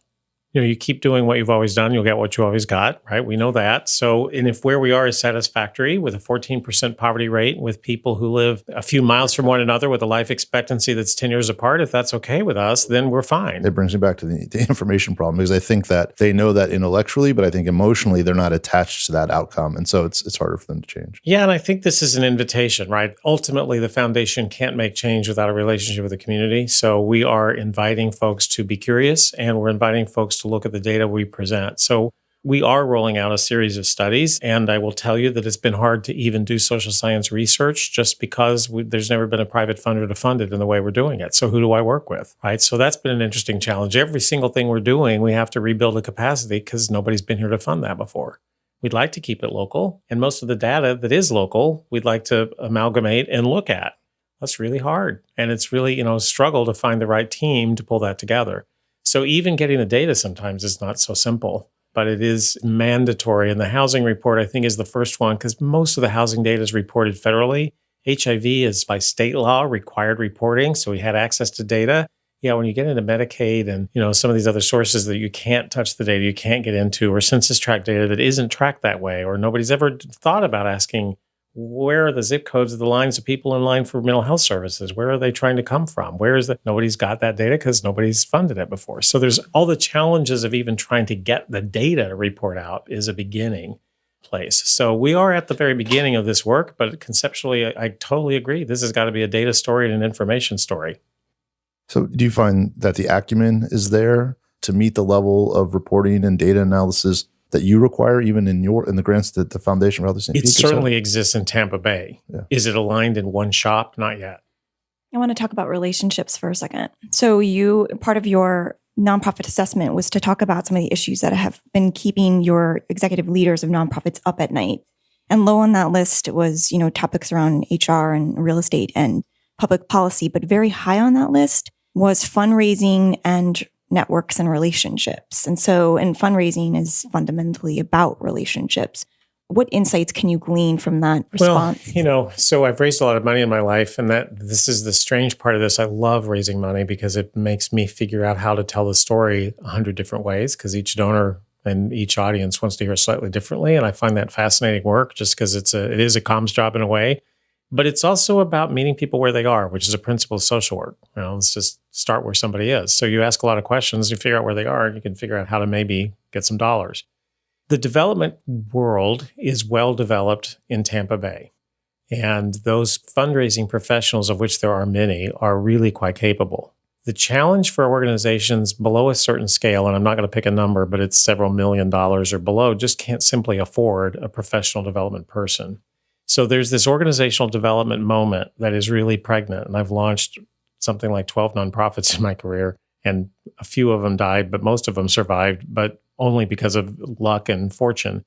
You keep doing what you've always done, you'll get what you always got, right? We know that. So, and if where we are is satisfactory with a 14% poverty rate, with people who live a few miles from one another with a life expectancy that's 10 years apart, if that's okay with us, then we're fine. It brings me back to the information problem, because I think that they know that intellectually, but I think emotionally they're not attached to that outcome. And so it's harder for them to change. Yeah, and I think this is an invitation, right? Ultimately, the foundation can't make change without a relationship with the community. So we are inviting folks to be curious, and we're inviting folks to look at the data we present. So we are rolling out a series of studies, and I will tell you that it's been hard to even do social science research just because there's never been a private funder to fund it in the way we're doing it. So who do I work with, right? So that's been an interesting challenge. Every single thing we're doing, we have to rebuild a capacity because nobody's been here to fund that before. We'd like to keep it local, and most of the data that is local, we'd like to amalgamate and look at. That's really hard, and it's really, a struggle to find the right team to pull that together. So even getting the data sometimes is not so simple, but it is mandatory. And the housing report, I think, is the first one because most of the housing data is reported federally. HIV is by state law required reporting. So we had access to data. Yeah, when you get into Medicaid and, some of these other sources that you can't touch the data, you can't get into, or census tract data that isn't tracked that way, or nobody's ever thought about asking, where are the zip codes of the lines of people in line for mental health services? Where are they trying to come from? Nobody's got that data because nobody's funded it before. So there's all the challenges of even trying to get the data to report out is a beginning place. So we are at the very beginning of this work, but conceptually, I totally agree. This has got to be a data story and an information story. So do you find that the acumen is there to meet the level of reporting and data analysis that you require, even in the grants that the Foundation for Healthy St. Pete? It certainly exists in Tampa Bay. Yeah. Is it aligned in one shop? Not yet. I want to talk about relationships for a second. So part of your nonprofit assessment was to talk about some of the issues that have been keeping your executive leaders of nonprofits up at night. And low on that list was, topics around HR and real estate and public policy, but very high on that list was fundraising and networks and relationships. And fundraising is fundamentally about relationships. What insights can you glean from that response? Well, so I've raised a lot of money in my life, and this is the strange part of this. I love raising money because it makes me figure out how to tell the story 100 different ways, because each donor and each audience wants to hear slightly differently. And I find that fascinating work just because it is a comms job in a way. But it's also about meeting people where they are, which is a principle of social work. Let's just start where somebody is. So you ask a lot of questions, you figure out where they are, and you can figure out how to maybe get some dollars. The development world is well developed in Tampa Bay. And those fundraising professionals, of which there are many, are really quite capable. The challenge for organizations below a certain scale, and I'm not going to pick a number, but it's several $1 million or below, just can't simply afford a professional development person. So there's this organizational development moment that is really pregnant. And I've launched something like 12 nonprofits in my career, and a few of them died, but most of them survived, but only because of luck and fortune.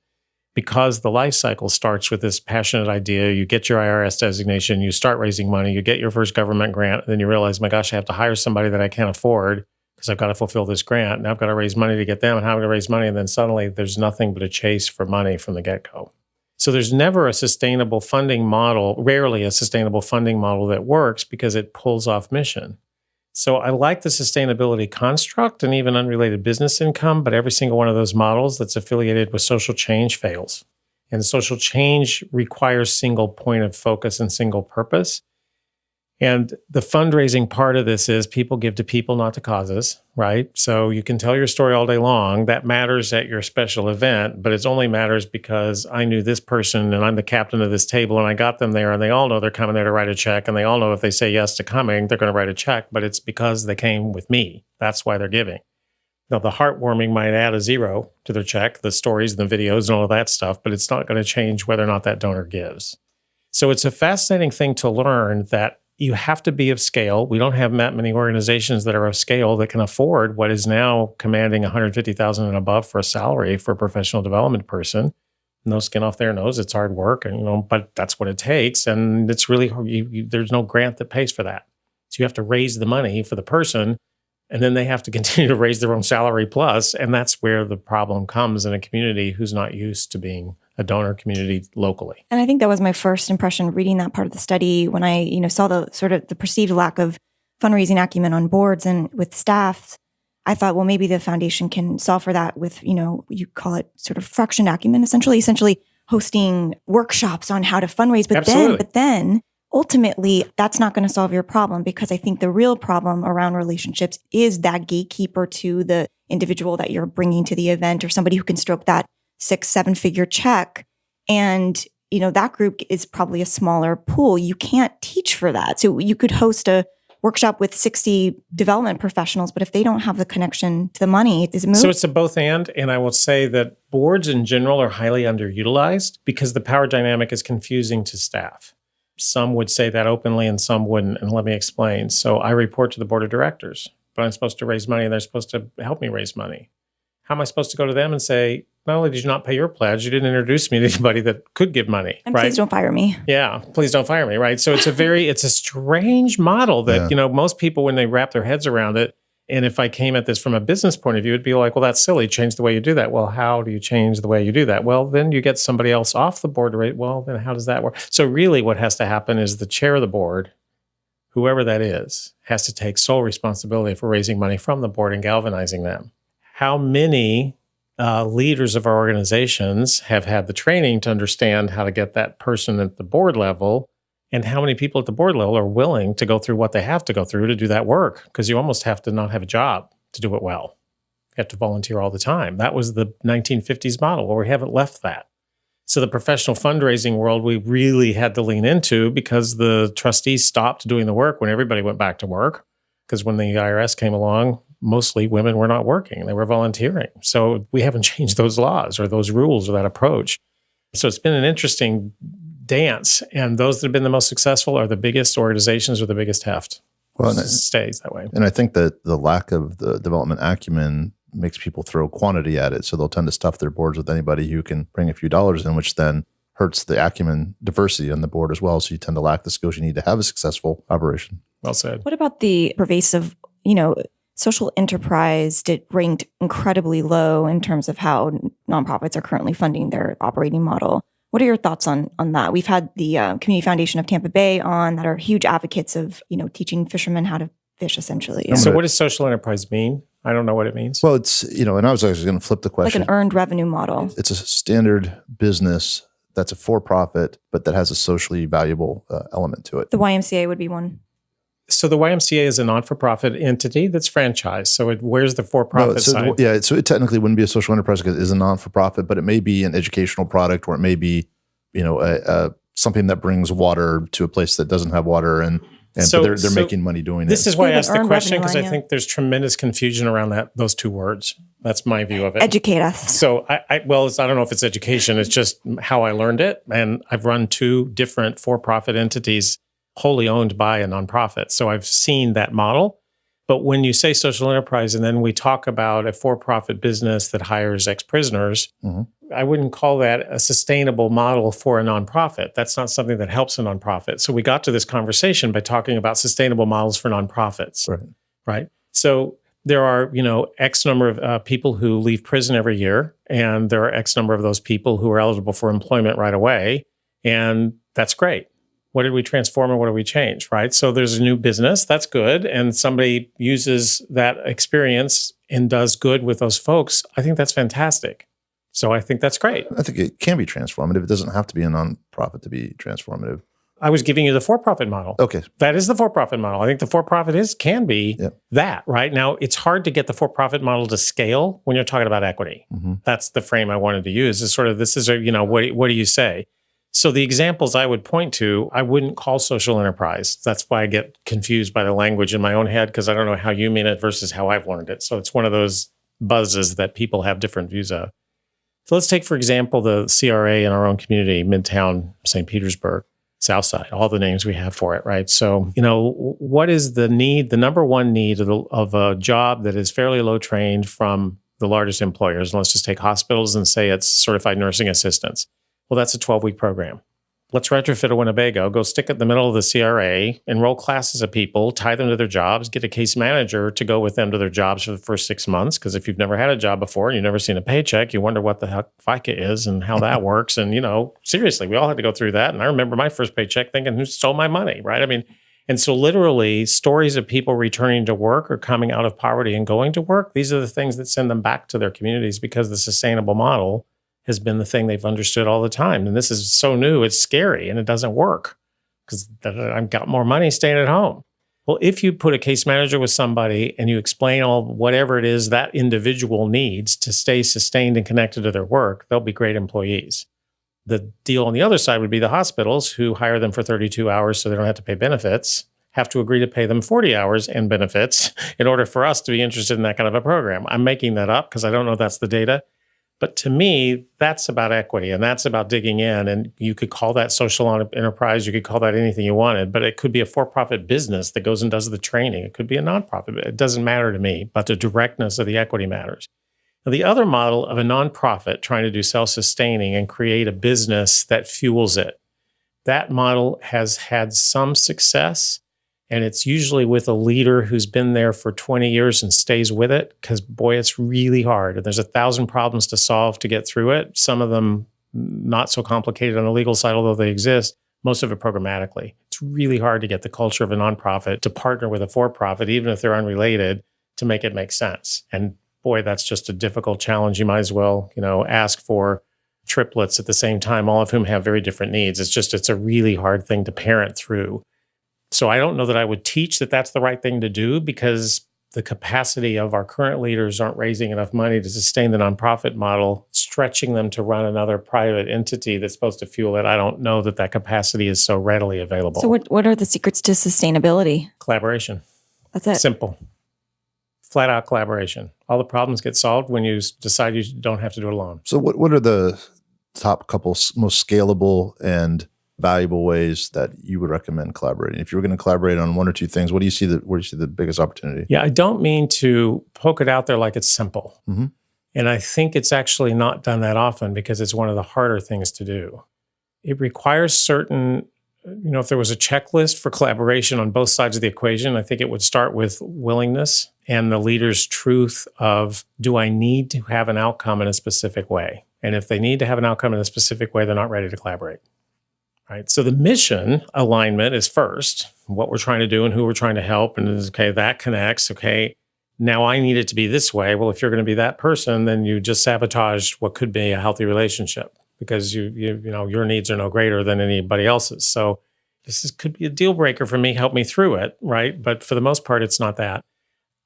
Because the life cycle starts with this passionate idea, you get your IRS designation, you start raising money, you get your first government grant, and then you realize, my gosh, I have to hire somebody that I can't afford because I've got to fulfill this grant. Now I've got to raise money to get them, and how am I going to raise money? And then suddenly there's nothing but a chase for money from the get-go. So there's never a sustainable funding model, rarely a sustainable funding model that works because it pulls off mission. So I like the sustainability construct and even unrelated business income, but every single one of those models that's affiliated with social change fails. And social change requires single point of focus and single purpose. And the fundraising part of this is people give to people, not to causes, right? So you can tell your story all day long. That matters at your special event, but it only matters because I knew this person and I'm the captain of this table and I got them there and they all know they're coming there to write a check and they all know if they say yes to coming, they're going to write a check, but it's because they came with me. That's why they're giving. Now, the heartwarming might add a zero to their check, the stories and the videos and all of that stuff, but it's not going to change whether or not that donor gives. So it's a fascinating thing to learn that you have to be of scale. We don't have that many organizations that are of scale that can afford what is now commanding $150,000 and above for a salary for a professional development person. No skin off their nose. It's hard work, and but that's what it takes. And it's really there's no grant that pays for that. So you have to raise the money for the person, and then they have to continue to raise their own salary plus. And that's where the problem comes in a community who's not used to being a donor community locally. And I think that was my first impression reading that part of the study when I, saw the sort of the perceived lack of fundraising acumen on boards and with staff. I thought, well, maybe the foundation can solve for that with, you call it sort of fraction acumen, essentially hosting workshops on how to fundraise. But then ultimately, that's not going to solve your problem, because I think the real problem around relationships is that gatekeeper to the individual that you're bringing to the event, or somebody who can stroke that 6-7 figure check. And, that group is probably a smaller pool. You can't teach for that. So you could host a workshop with 60 development professionals, but if they don't have the connection to the money, it is moot. So it's a both and I will say that boards in general are highly underutilized because the power dynamic is confusing to staff. Some would say that openly and some wouldn't. And let me explain. So I report to the board of directors, but I'm supposed to raise money and they're supposed to help me raise money. How am I supposed to go to them and say, not only did you not pay your pledge, you didn't introduce me to anybody that could give money, and right? Please don't fire me. Yeah, please don't fire me, right? So it's a strange model that, most people, when they wrap their heads around it, and if I came at this from a business point of view, it'd be like, well, that's silly. Change the way you do that. Well, how do you change the way you do that? Well, then you get somebody else off the board to rate. Well, then how does that work? So really what has to happen is the chair of the board, whoever that is, has to take sole responsibility for raising money from the board and galvanizing them. How many leaders of our organizations have had the training to understand how to get that person at the board level, and how many people at the board level are willing to go through what they have to go through to do that work? Because you almost have to not have a job to do it well. You have to volunteer all the time. That was the 1950s model, where we haven't left that. So the professional fundraising world, we really had to lean into, because the trustees stopped doing the work when everybody went back to work. Because when the IRS came along, mostly women were not working. They were volunteering. So we haven't changed those laws or those rules or that approach. So it's been an interesting dance. And those that have been the most successful are the biggest organizations with the biggest heft. Well, it stays that way. And I think that the lack of the development acumen makes people throw quantity at it. So they'll tend to stuff their boards with anybody who can bring a few dollars in, which then hurts the acumen diversity on the board as well. So you tend to lack the skills you need to have a successful operation. Well said. What about the pervasive, social enterprise ranked incredibly low in terms of how nonprofits are currently funding their operating model? What are your thoughts on that? We've had the Community Foundation of Tampa Bay on that are huge advocates of, teaching fishermen how to fish, essentially. So what does social enterprise mean? I don't know what it means. Well, it's, and I was actually going to flip the question. Like an earned revenue model. It's a standard business that's a for-profit, but that has a socially valuable element to it. The YMCA would be one. So the YMCA is a non-for-profit entity that's franchised. So where's the for-profit side? Yeah, so it technically wouldn't be a social enterprise because it is a non-for-profit, but it may be an educational product, or it may be, a something that brings water to a place that doesn't have water, and So- they're so making money doing it. This is why I They have asked an the earned question, revenue because I line, yeah. think there's tremendous confusion around those two words. That's my view of it. Educate us. So I don't know if it's education. It's just how I learned it. And I've run two different for-profit entities wholly owned by a nonprofit. So I've seen that model. But when you say social enterprise, and then we talk about a for-profit business that hires ex-prisoners, I wouldn't call that a sustainable model for a nonprofit. That's not something that helps a nonprofit. So we got to this conversation by talking about sustainable models for nonprofits, right? So there are, X number of people who leave prison every year, and there are X number of those people who are eligible for employment right away, and that's great. What did we transform and what did we change, right? So there's a new business, that's good, and somebody uses that experience and does good with those folks. I think that's fantastic. So I think that's great. I think it can be transformative. It doesn't have to be a nonprofit to be transformative. I was giving you the for-profit model. Okay. That is the for-profit model. I think the for-profit can be that, right? Now, it's hard to get the for-profit model to scale when you're talking about equity. That's the frame I wanted to use, is sort of, this is what do you say? So the examples I would point to, I wouldn't call social enterprise. That's why I get confused by the language in my own head, because I don't know how you mean it versus how I've learned it. So it's one of those buzzes that people have different views of. So let's take, for example, the CRA in our own community, Midtown, St. Petersburg, Southside, all the names we have for it, right? So, what is the need, the number one need of a job that is fairly low trained from the largest employers? And let's just take hospitals and say it's certified nursing assistants. Well, that's a 12-week program. Let's retrofit a Winnebago, go stick it in the middle of the CRA, enroll classes of people, tie them to their jobs, get a case manager to go with them to their jobs for the first 6 months. Because if you've never had a job before and you've never seen a paycheck, you wonder what the heck FICA is and how that works. And, seriously, we all had to go through that. And I remember my first paycheck thinking, who stole my money, right? And so literally stories of people returning to work or coming out of poverty and going to work, these are the things that send them back to their communities, because the sustainable model has been the thing they've understood all the time. And this is so new, it's scary, and it doesn't work because I've got more money staying at home. Well, if you put a case manager with somebody and you explain whatever it is that individual needs to stay sustained and connected to their work, they'll be great employees. The deal on the other side would be the hospitals, who hire them for 32 hours so they don't have to pay benefits, have to agree to pay them 40 hours and benefits in order for us to be interested in that kind of a program. I'm making that up because I don't know if that's the data. But to me, that's about equity, and that's about digging in. And you could call that social enterprise. You could call that anything you wanted, but it could be a for-profit business that goes and does the training. It could be a nonprofit. It doesn't matter to me, but the directness of the equity matters. Now, the other model of a nonprofit trying to do self-sustaining and create a business that fuels it, that model has had some success. And it's usually with a leader who's been there for 20 years and stays with it, because, boy, it's really hard. And there's 1,000 problems to solve to get through it. Some of them not so complicated on the legal side, although they exist, most of it programmatically. It's really hard to get the culture of a nonprofit to partner with a for-profit, even if they're unrelated, to make it make sense. And, boy, that's just a difficult challenge. You might as well, ask for triplets at the same time, all of whom have very different needs. It's a really hard thing to parent through. So I don't know that I would teach that that's the right thing to do, because the capacity of our current leaders aren't raising enough money to sustain the nonprofit model, stretching them to run another private entity that's supposed to fuel it. I don't know that capacity is so readily available. So what are the secrets to sustainability? Collaboration. That's it. Simple. Flat out collaboration. All the problems get solved when you decide you don't have to do it alone. So what are the top couple most scalable and valuable ways that you would recommend collaborating? If you were going to collaborate on one or two things, where do you see the biggest opportunity? Yeah, I don't mean to poke it out there like it's simple. Mm-hmm. And I think it's actually not done that often, because it's one of the harder things to do. It requires certain, if there was a checklist for collaboration on both sides of the equation, I think it would start with willingness and the leader's truth of, do I need to have an outcome in a specific way? And if they need to have an outcome in a specific way, they're not ready to collaborate. Right. So the mission alignment is first, what we're trying to do and who we're trying to help. And okay, that connects. Okay, now I need it to be this way. Well, if you're going to be that person, then you just sabotaged what could be a healthy relationship, because your needs are no greater than anybody else's. So could be a deal breaker for me. Help me through it. Right. But for the most part, it's not that.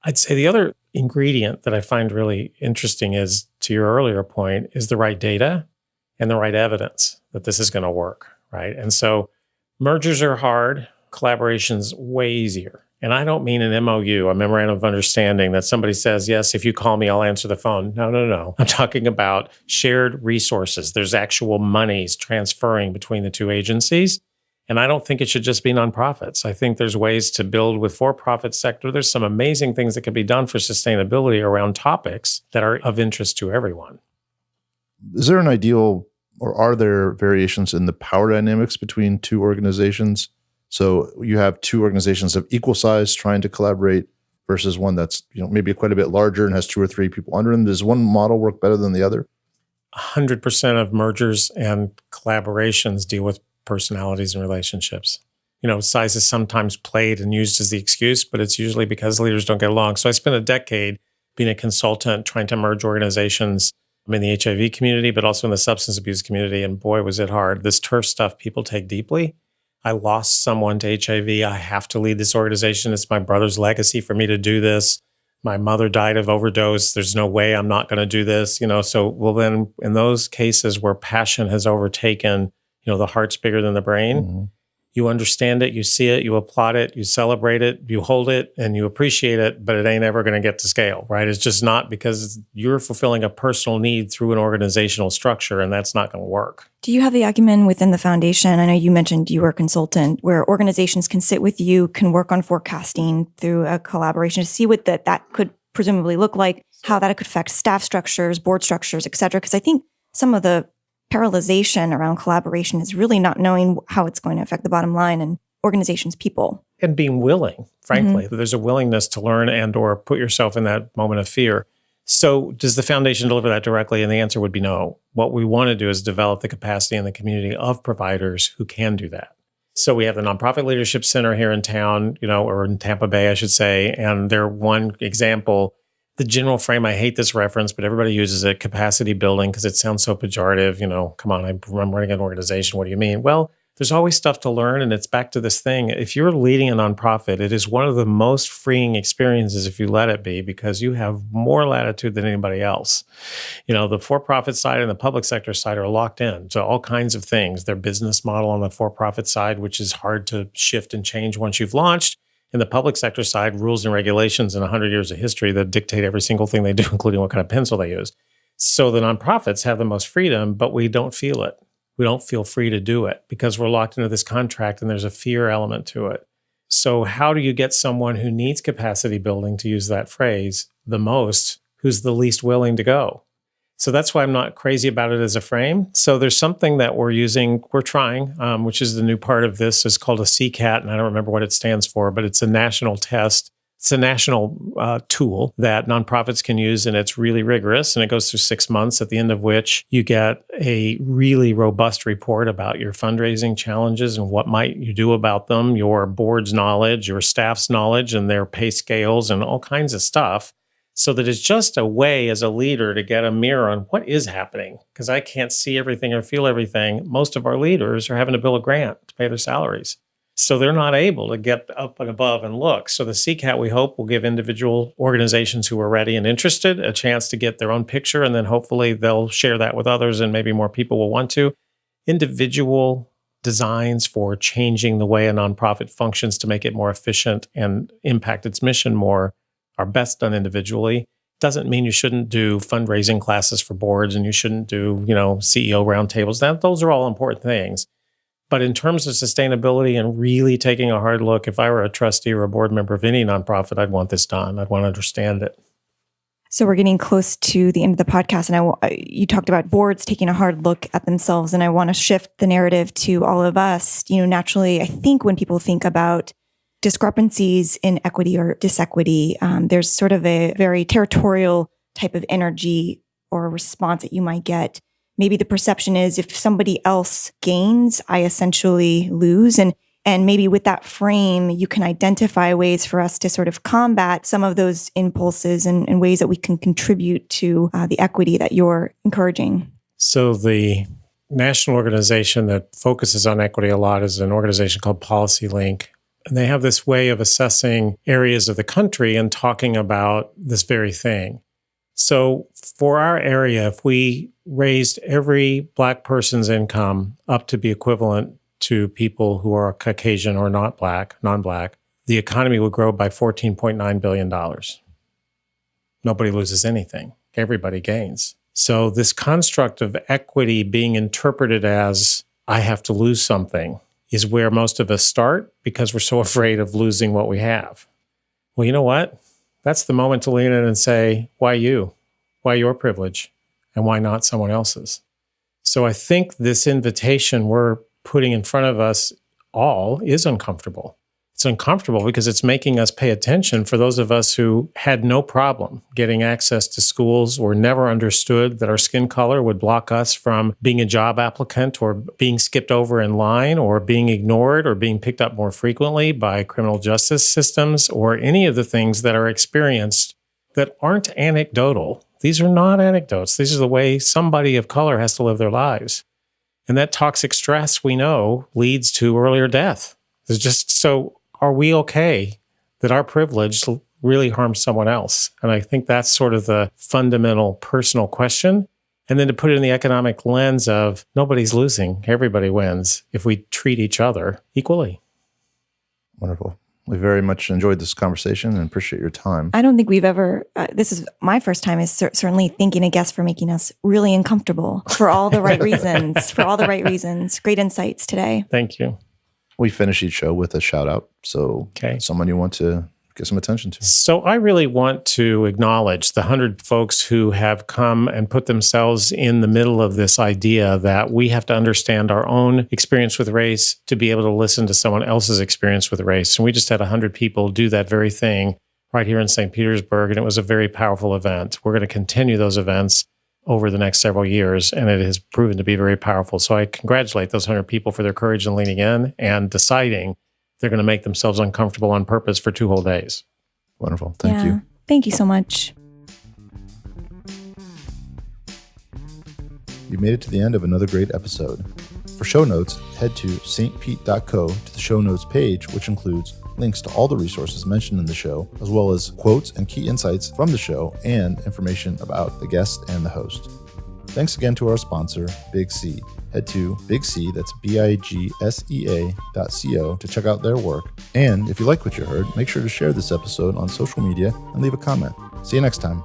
I'd say the other ingredient that I find really interesting is, to your earlier point, is the right data and the right evidence that this is going to work. right? And so mergers are hard, collaboration's way easier. And I don't mean an MOU, a memorandum of understanding that somebody says, yes, if you call me, I'll answer the phone. No. I'm talking about shared resources. There's actual monies transferring between the two agencies. And I don't think it should just be nonprofits. I think there's ways to build with for-profit sector. There's some amazing things that can be done for sustainability around topics that are of interest to everyone. Is there an ideal, or are there variations in the power dynamics between two organizations? So you have two organizations of equal size trying to collaborate versus one that's maybe quite a bit larger and has 2 or 3 people under them. Does one model work better than the other? 100% of mergers and collaborations deal with personalities and relationships. Size is sometimes played and used as the excuse, but it's usually because leaders don't get along. So I spent a decade being a consultant trying to merge organizations in the HIV community, but also in the substance abuse community. And boy, was it hard. This turf stuff people take deeply. I lost someone to HIV. I have to lead this organization. It's my brother's legacy for me to do this. My mother died of overdose. There's no way I'm not going to do this. So then in those cases where passion has overtaken, the heart's bigger than the brain, mm-hmm. You understand it, you see it, you applaud it, you celebrate it, you hold it, and you appreciate it, but it ain't ever going to get to scale, right? It's just not, because you're fulfilling a personal need through an organizational structure, and that's not going to work. Do you have the acumen within the foundation? I know you mentioned you were a consultant, where organizations can sit with you, can work on forecasting through a collaboration to see what that could presumably look like, how that could affect staff structures, board structures, et cetera. Because I think some of the paralyzation around collaboration is really not knowing how it's going to affect the bottom line and organizations' people. And being willing, frankly. Mm-hmm. There's a willingness to learn and or put yourself in that moment of fear. So does the foundation deliver that directly? And the answer would be no. What we want to do is develop the capacity in the community of providers who can do that. So we have the Nonprofit Leadership Center here in town, or in Tampa Bay, I should say. And they're one example. The general frame, I hate this reference, but everybody uses it, capacity building, because it sounds so pejorative. Come on, I'm running an organization. What do you mean? Well, there's always stuff to learn. And it's back to this thing. If you're leading a nonprofit, it is one of the most freeing experiences if you let it be, because you have more latitude than anybody else. The for-profit side and the public sector side are locked in to all kinds of things. Their business model on the for-profit side, which is hard to shift and change once you've launched. In the public sector side, rules and regulations and 100 years of history that dictate every single thing they do, including what kind of pencil they use. So the nonprofits have the most freedom, but we don't feel it. We don't feel free to do it because we're locked into this contract and there's a fear element to it. So how do you get someone who needs capacity building, to use that phrase, the most, who's the least willing to go? So that's why I'm not crazy about it as a frame. So there's something that we're trying, which is the new part of this. It's called a CCAT, and I don't remember what it stands for, but it's a national test. It's a national tool that nonprofits can use, and it's really rigorous, and it goes through 6 months, at the end of which you get a really robust report about your fundraising challenges and what might you do about them, your board's knowledge, your staff's knowledge, and their pay scales, and all kinds of stuff. So that it's just a way as a leader to get a mirror on what is happening, because I can't see everything or feel everything. Most of our leaders are having to bill a grant to pay their salaries. So they're not able to get up and above and look. So the CCAT, we hope, will give individual organizations who are ready and interested a chance to get their own picture, and then hopefully they'll share that with others and maybe more people will want to. Individual designs for changing the way a nonprofit functions to make it more efficient and impact its mission more are best done individually. Doesn't mean you shouldn't do fundraising classes for boards and you shouldn't do, CEO roundtables. Those are all important things. But in terms of sustainability and really taking a hard look, if I were a trustee or a board member of any nonprofit, I'd want this done. I'd want to understand it. So we're getting close to the end of the podcast, and you talked about boards taking a hard look at themselves, and I want to shift the narrative to all of us. Naturally, I think when people think about discrepancies in equity or disequity, there's sort of a very territorial type of energy or response that you might get. Maybe the perception is if somebody else gains, I essentially lose. And maybe with that frame, you can identify ways for us to sort of combat some of those impulses and ways that we can contribute to the equity that you're encouraging. So the national organization that focuses on equity a lot is an organization called Policy Link. And they have this way of assessing areas of the country and talking about this very thing. So for our area, if we raised every Black person's income up to be equivalent to people who are Caucasian or not black, non-black, the economy would grow by $14.9 billion. Nobody loses anything. Everybody gains. So this construct of equity being interpreted as, I have to lose something, is where most of us start because we're so afraid of losing what we have. Well, you know what? That's the moment to lean in and say, why you? Why your privilege? And why not someone else's? So I think this invitation we're putting in front of us all is uncomfortable. It's uncomfortable because it's making us pay attention for those of us who had no problem getting access to schools or never understood that our skin color would block us from being a job applicant or being skipped over in line or being ignored or being picked up more frequently by criminal justice systems or any of the things that are experienced that aren't anecdotal. These are not anecdotes. These are the way somebody of color has to live their lives. And that toxic stress, we know, leads to earlier death. It's just so... Are we okay that our privilege really harms someone else? And I think that's sort of the fundamental personal question. And then to put it in the economic lens of nobody's losing, everybody wins if we treat each other equally. Wonderful. We very much enjoyed this conversation and appreciate your time. I don't think we've ever, this is my first time, is certainly thanking a guest for making us really uncomfortable for all the right reasons, Great insights today. Thank you. We finish each show with a shout out. So someone you want to get some attention to. So I really want to acknowledge the 100 folks who have come and put themselves in the middle of this idea that we have to understand our own experience with race to be able to listen to someone else's experience with race. And we just had 100 people do that very thing right here in St. Petersburg, and it was a very powerful event. We're going to continue those events over the next several years, and it has proven to be very powerful. So I congratulate those 100 people for their courage in leaning in and deciding they're going to make themselves uncomfortable on purpose for 2 whole days. Wonderful. Thank you. Thank you so much. You made it to the end of another great episode. For show notes, head to stpete.co to the show notes page, which includes links to all the resources mentioned in the show, as well as quotes and key insights from the show and information about the guest and the host. Thanks again to our sponsor, Big C. Head to Big C, that's BIGSEA.co to check out their work. And if you like what you heard, make sure to share this episode on social media and leave a comment. See you next time.